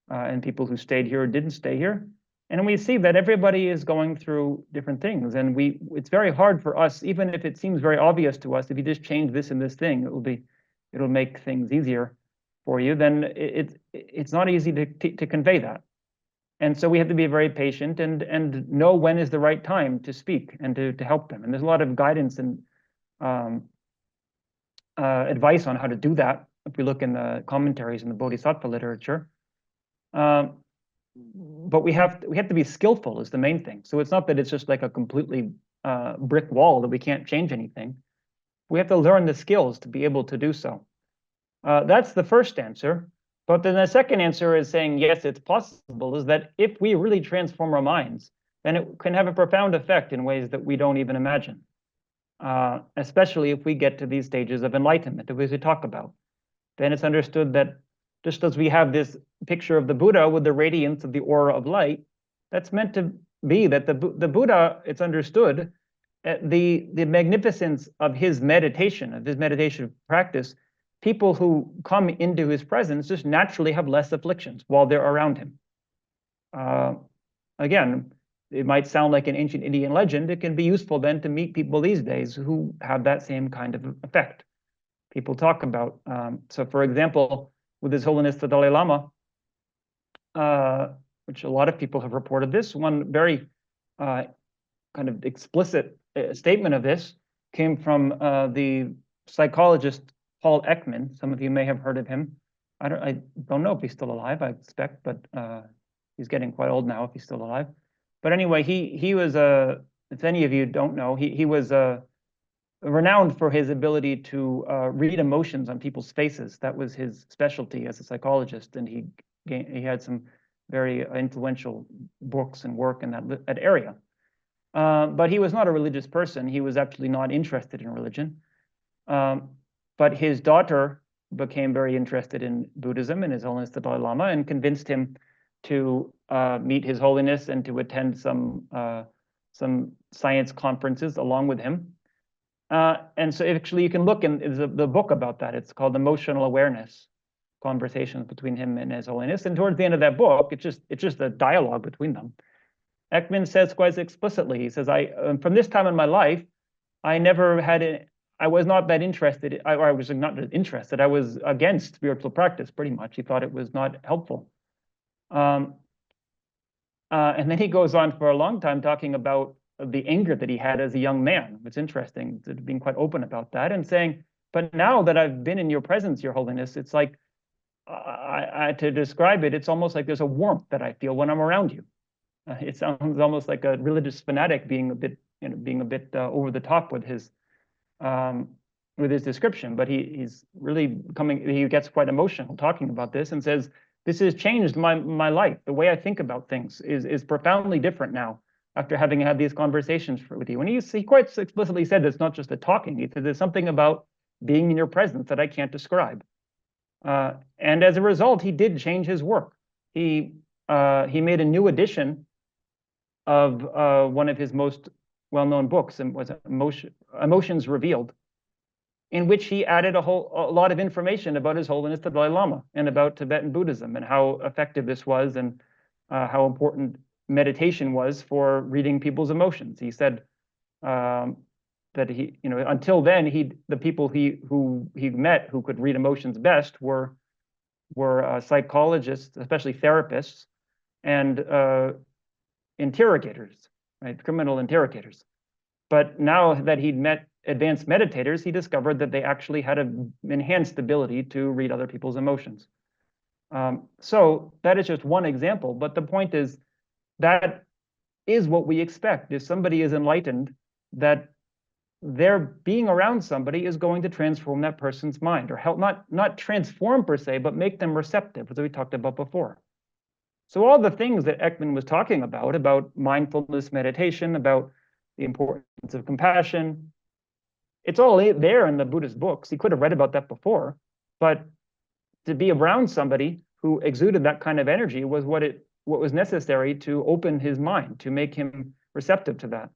and people who stayed here or didn't stay here. And we see that everybody is going through different things, and it's very hard for us, even if it seems very obvious to us, if you just change this and this thing, it'll make things easier for you. Then it's not easy to convey that, and so we have to be very patient and know when is the right time to speak and to help them. And there's a lot of guidance and advice on how to do that if we look in the commentaries in the Bodhisattva literature. But we have to be skillful is the main thing. So it's not that it's just like a completely brick wall that we can't change anything. We have to learn the skills to be able to do so. That's the first answer. But then the second answer is saying, yes, it's possible, is that if we really transform our minds, then it can have a profound effect in ways that we don't even imagine. Especially if we get to these stages of enlightenment, as we talk about. Then it's understood that just as we have this picture of the Buddha with the radiance of the aura of light, that's meant to be that the Buddha, it's understood, the magnificence of his meditation practice, people who come into his presence just naturally have less afflictions while they're around him. Again, it might sound like an ancient Indian legend. It can be useful then to meet people these days who have that same kind of effect. People talk about, so for example, with His Holiness the Dalai Lama, which a lot of people have reported this, one very kind of explicit statement of this came from the psychologist Paul Ekman. Some of you may have heard of him. I don't know if he's still alive, I expect, but he's getting quite old now if he's still alive. But anyway, he was, if any of you don't know, he was renowned for his ability to read emotions on people's faces. That was his specialty as a psychologist, and he had some very influential books and work in that area. But he was not a religious person. He was actually not interested in religion. But his daughter became very interested in Buddhism and His Holiness the Dalai Lama, and convinced him to meet His Holiness and to attend some science conferences along with him. And so actually you can look in the book about that. It's called Emotional Awareness, Conversations Between Him and His Holiness. And towards the end of that book, it's just a dialogue between them. Ekman says quite explicitly, he says, from this time in my life, I was not that interested. I was not interested. I was against spiritual practice, pretty much. He thought it was not helpful. And then he goes on for a long time talking about the anger that he had as a young man. It's interesting, being quite open about that and saying, but now that I've been in your presence, Your Holiness, it's like, to describe it, it's almost like there's a warmth that I feel when I'm around you. It sounds almost like a religious fanatic being a bit over the top with his description, but he's really he gets quite emotional talking about this and says, this has changed my life. The way I think about things is profoundly different now after having had these conversations with you. And he quite explicitly said it's not just a talking. He said there's something about being in your presence that I can't describe. And as a result, he did change his work. He made a new edition of one of his most well-known books, and was Emotions Revealed, in which he added a lot of information about His Holiness the Dalai Lama and about Tibetan Buddhism and how effective this was, and how important meditation was for reading people's emotions. He said that until then, the people who he met who could read emotions best were psychologists, especially therapists, and interrogators, right? Criminal interrogators. But now that he'd met advanced meditators, he discovered that they actually had an enhanced ability to read other people's emotions. So that is just one example, but the point is that is what we expect. If somebody is enlightened, that their being around somebody is going to transform that person's mind, or help, not transform per se, but make them receptive, as we talked about before. So all the things that Ekman was talking about mindfulness, meditation, about the importance of compassion, it's all there in the Buddhist books. He could have read about that before, but to be around somebody who exuded that kind of energy was what was necessary to open his mind, to make him receptive to that.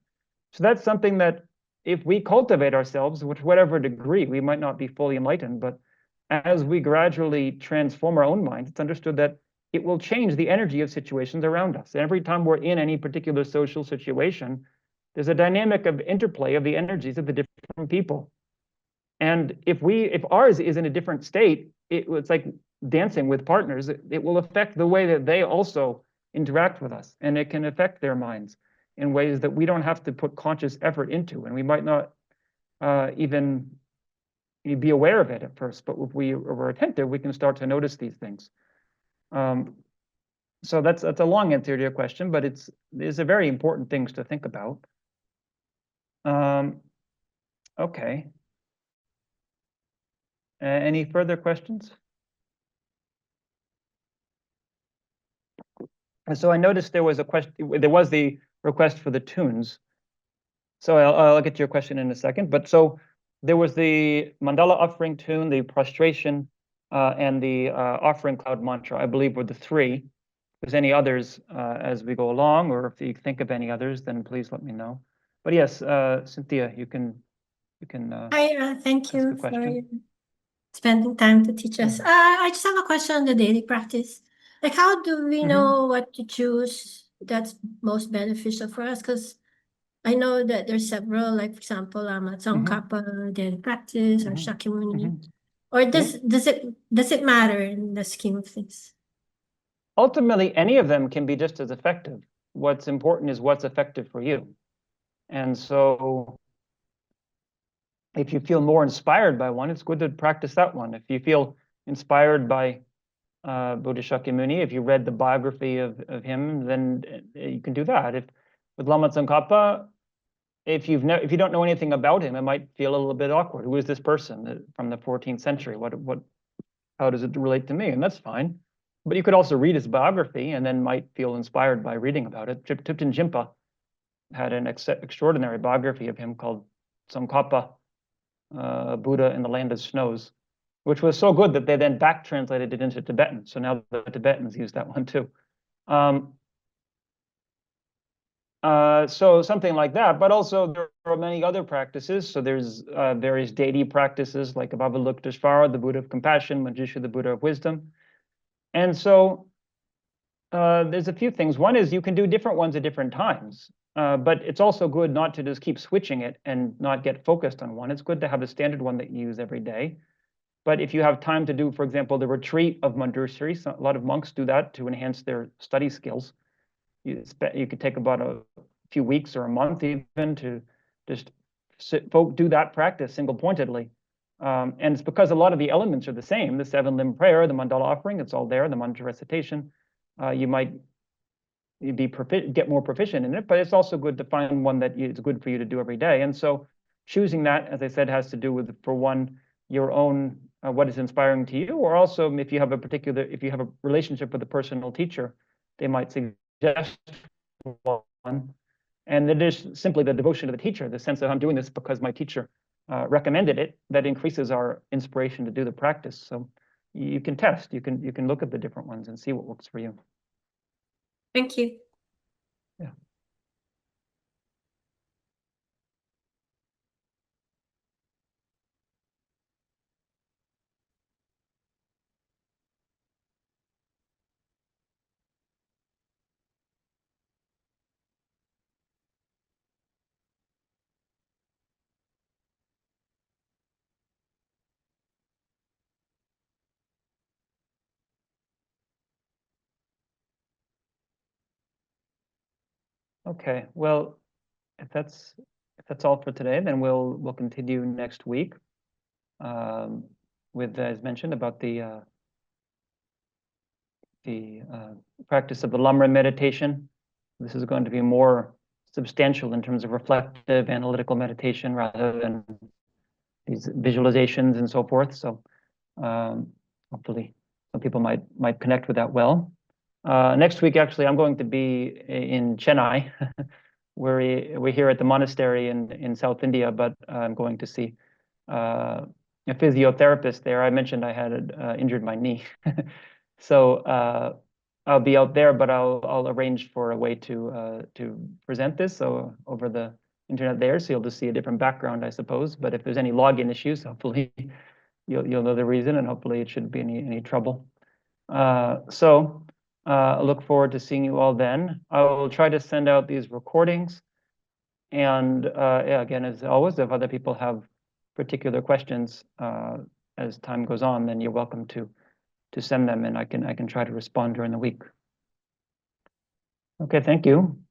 So that's something that if we cultivate ourselves, to whatever degree, we might not be fully enlightened, but as we gradually transform our own minds, it's understood that it will change the energy of situations around us. And every time we're in any particular social situation, there's a dynamic of interplay of the energies of the different people. And if ours is in a different state, it's like dancing with partners. It will affect the way that they also interact with us, and it can affect their minds in ways that we don't have to put conscious effort into, and we might not even be aware of it at first. But if we're attentive, we can start to notice these things. So that's a long answer to your question, but it's a very important things to think about. Okay. Any further questions? And so I noticed there was a question. There was the request for the tunes. So I'll get to your question in a second. But so there was the mandala offering tune, the prostration, and the offering cloud mantra, I believe, were the three. If there's any others as we go along, or if you think of any others, then please let me know. But yes, Cynthia, you can. Hi, thank you for spending time to teach us. I just have a question on the daily practice. Like, how do we know what to choose that's most beneficial for us? Because I know that there's several, like, for example, Tsongkhapa daily practice, or Shakyamuni. Or does it matter in the scheme of things? Ultimately, any of them can be just as effective. What's important is what's effective for you. And so if you feel more inspired by one, it's good to practice that one. If you feel inspired by Buddha Shakyamuni, if you read the biography of him, then you can do that. With Lama Tsongkhapa, if you don't know anything about him, it might feel a little bit awkward. Who is this person from the 14th century? How does it relate to me? And that's fine. But you could also read his biography and then might feel inspired by reading about it. Thupten Jinpa had an extraordinary biography of him called Tsongkhapa, Buddha in the Land of Snows, which was so good that they then back translated it into Tibetan. So now the Tibetans use that one too. So something like that, but also there are many other practices. So there's various deity practices like Avalokiteshvara, the Buddha of compassion, Manjusha, the Buddha of wisdom. And so there's a few things. One is you can do different ones at different times, but it's also good not to just keep switching it and not get focused on one. It's good to have a standard one that you use every day. But if you have time to do, for example, the retreat of Manjushri, a lot of monks do that to enhance their study skills. You could take about a few weeks or a month even to just do that practice single-pointedly. And it's because a lot of the elements are the same. The 7-limb prayer, the mandala offering, it's all there, the mantra recitation. You might get more proficient in it, but it's also good to find one that is good for you to do every day. And so choosing that, as I said, has to do with, for one, your own, what is inspiring to you, or also if you have a relationship with a personal teacher, they might suggest one. And then there's simply the devotion to the teacher, the sense that I'm doing this because my teacher recommended it, that increases our inspiration to do the practice. So you can test. You can look at the different ones and see what works for you. Thank you. Yeah. Okay. Well, if that's all for today, then we'll continue next week with, as mentioned, about the practice of the Lamrim meditation. This is going to be more substantial in terms of reflective, analytical meditation rather than these visualizations and so forth. So hopefully some people might connect with that well. Next week, actually, I'm going to be in Chennai. We're here at the monastery in South India, but I'm going to see a physiotherapist there. I mentioned I had injured my knee. So I'll be out there, but I'll arrange for a way to present this so over the internet there, so you'll just see a different background, I suppose. But if there's any login issues, hopefully you'll know the reason, and hopefully it shouldn't be any trouble. So I look forward to seeing you all then. I will try to send out these recordings, and yeah, again, as always, if other people have particular questions as time goes on, then you're welcome to send them, and I can try to respond during the week. Okay, thank you.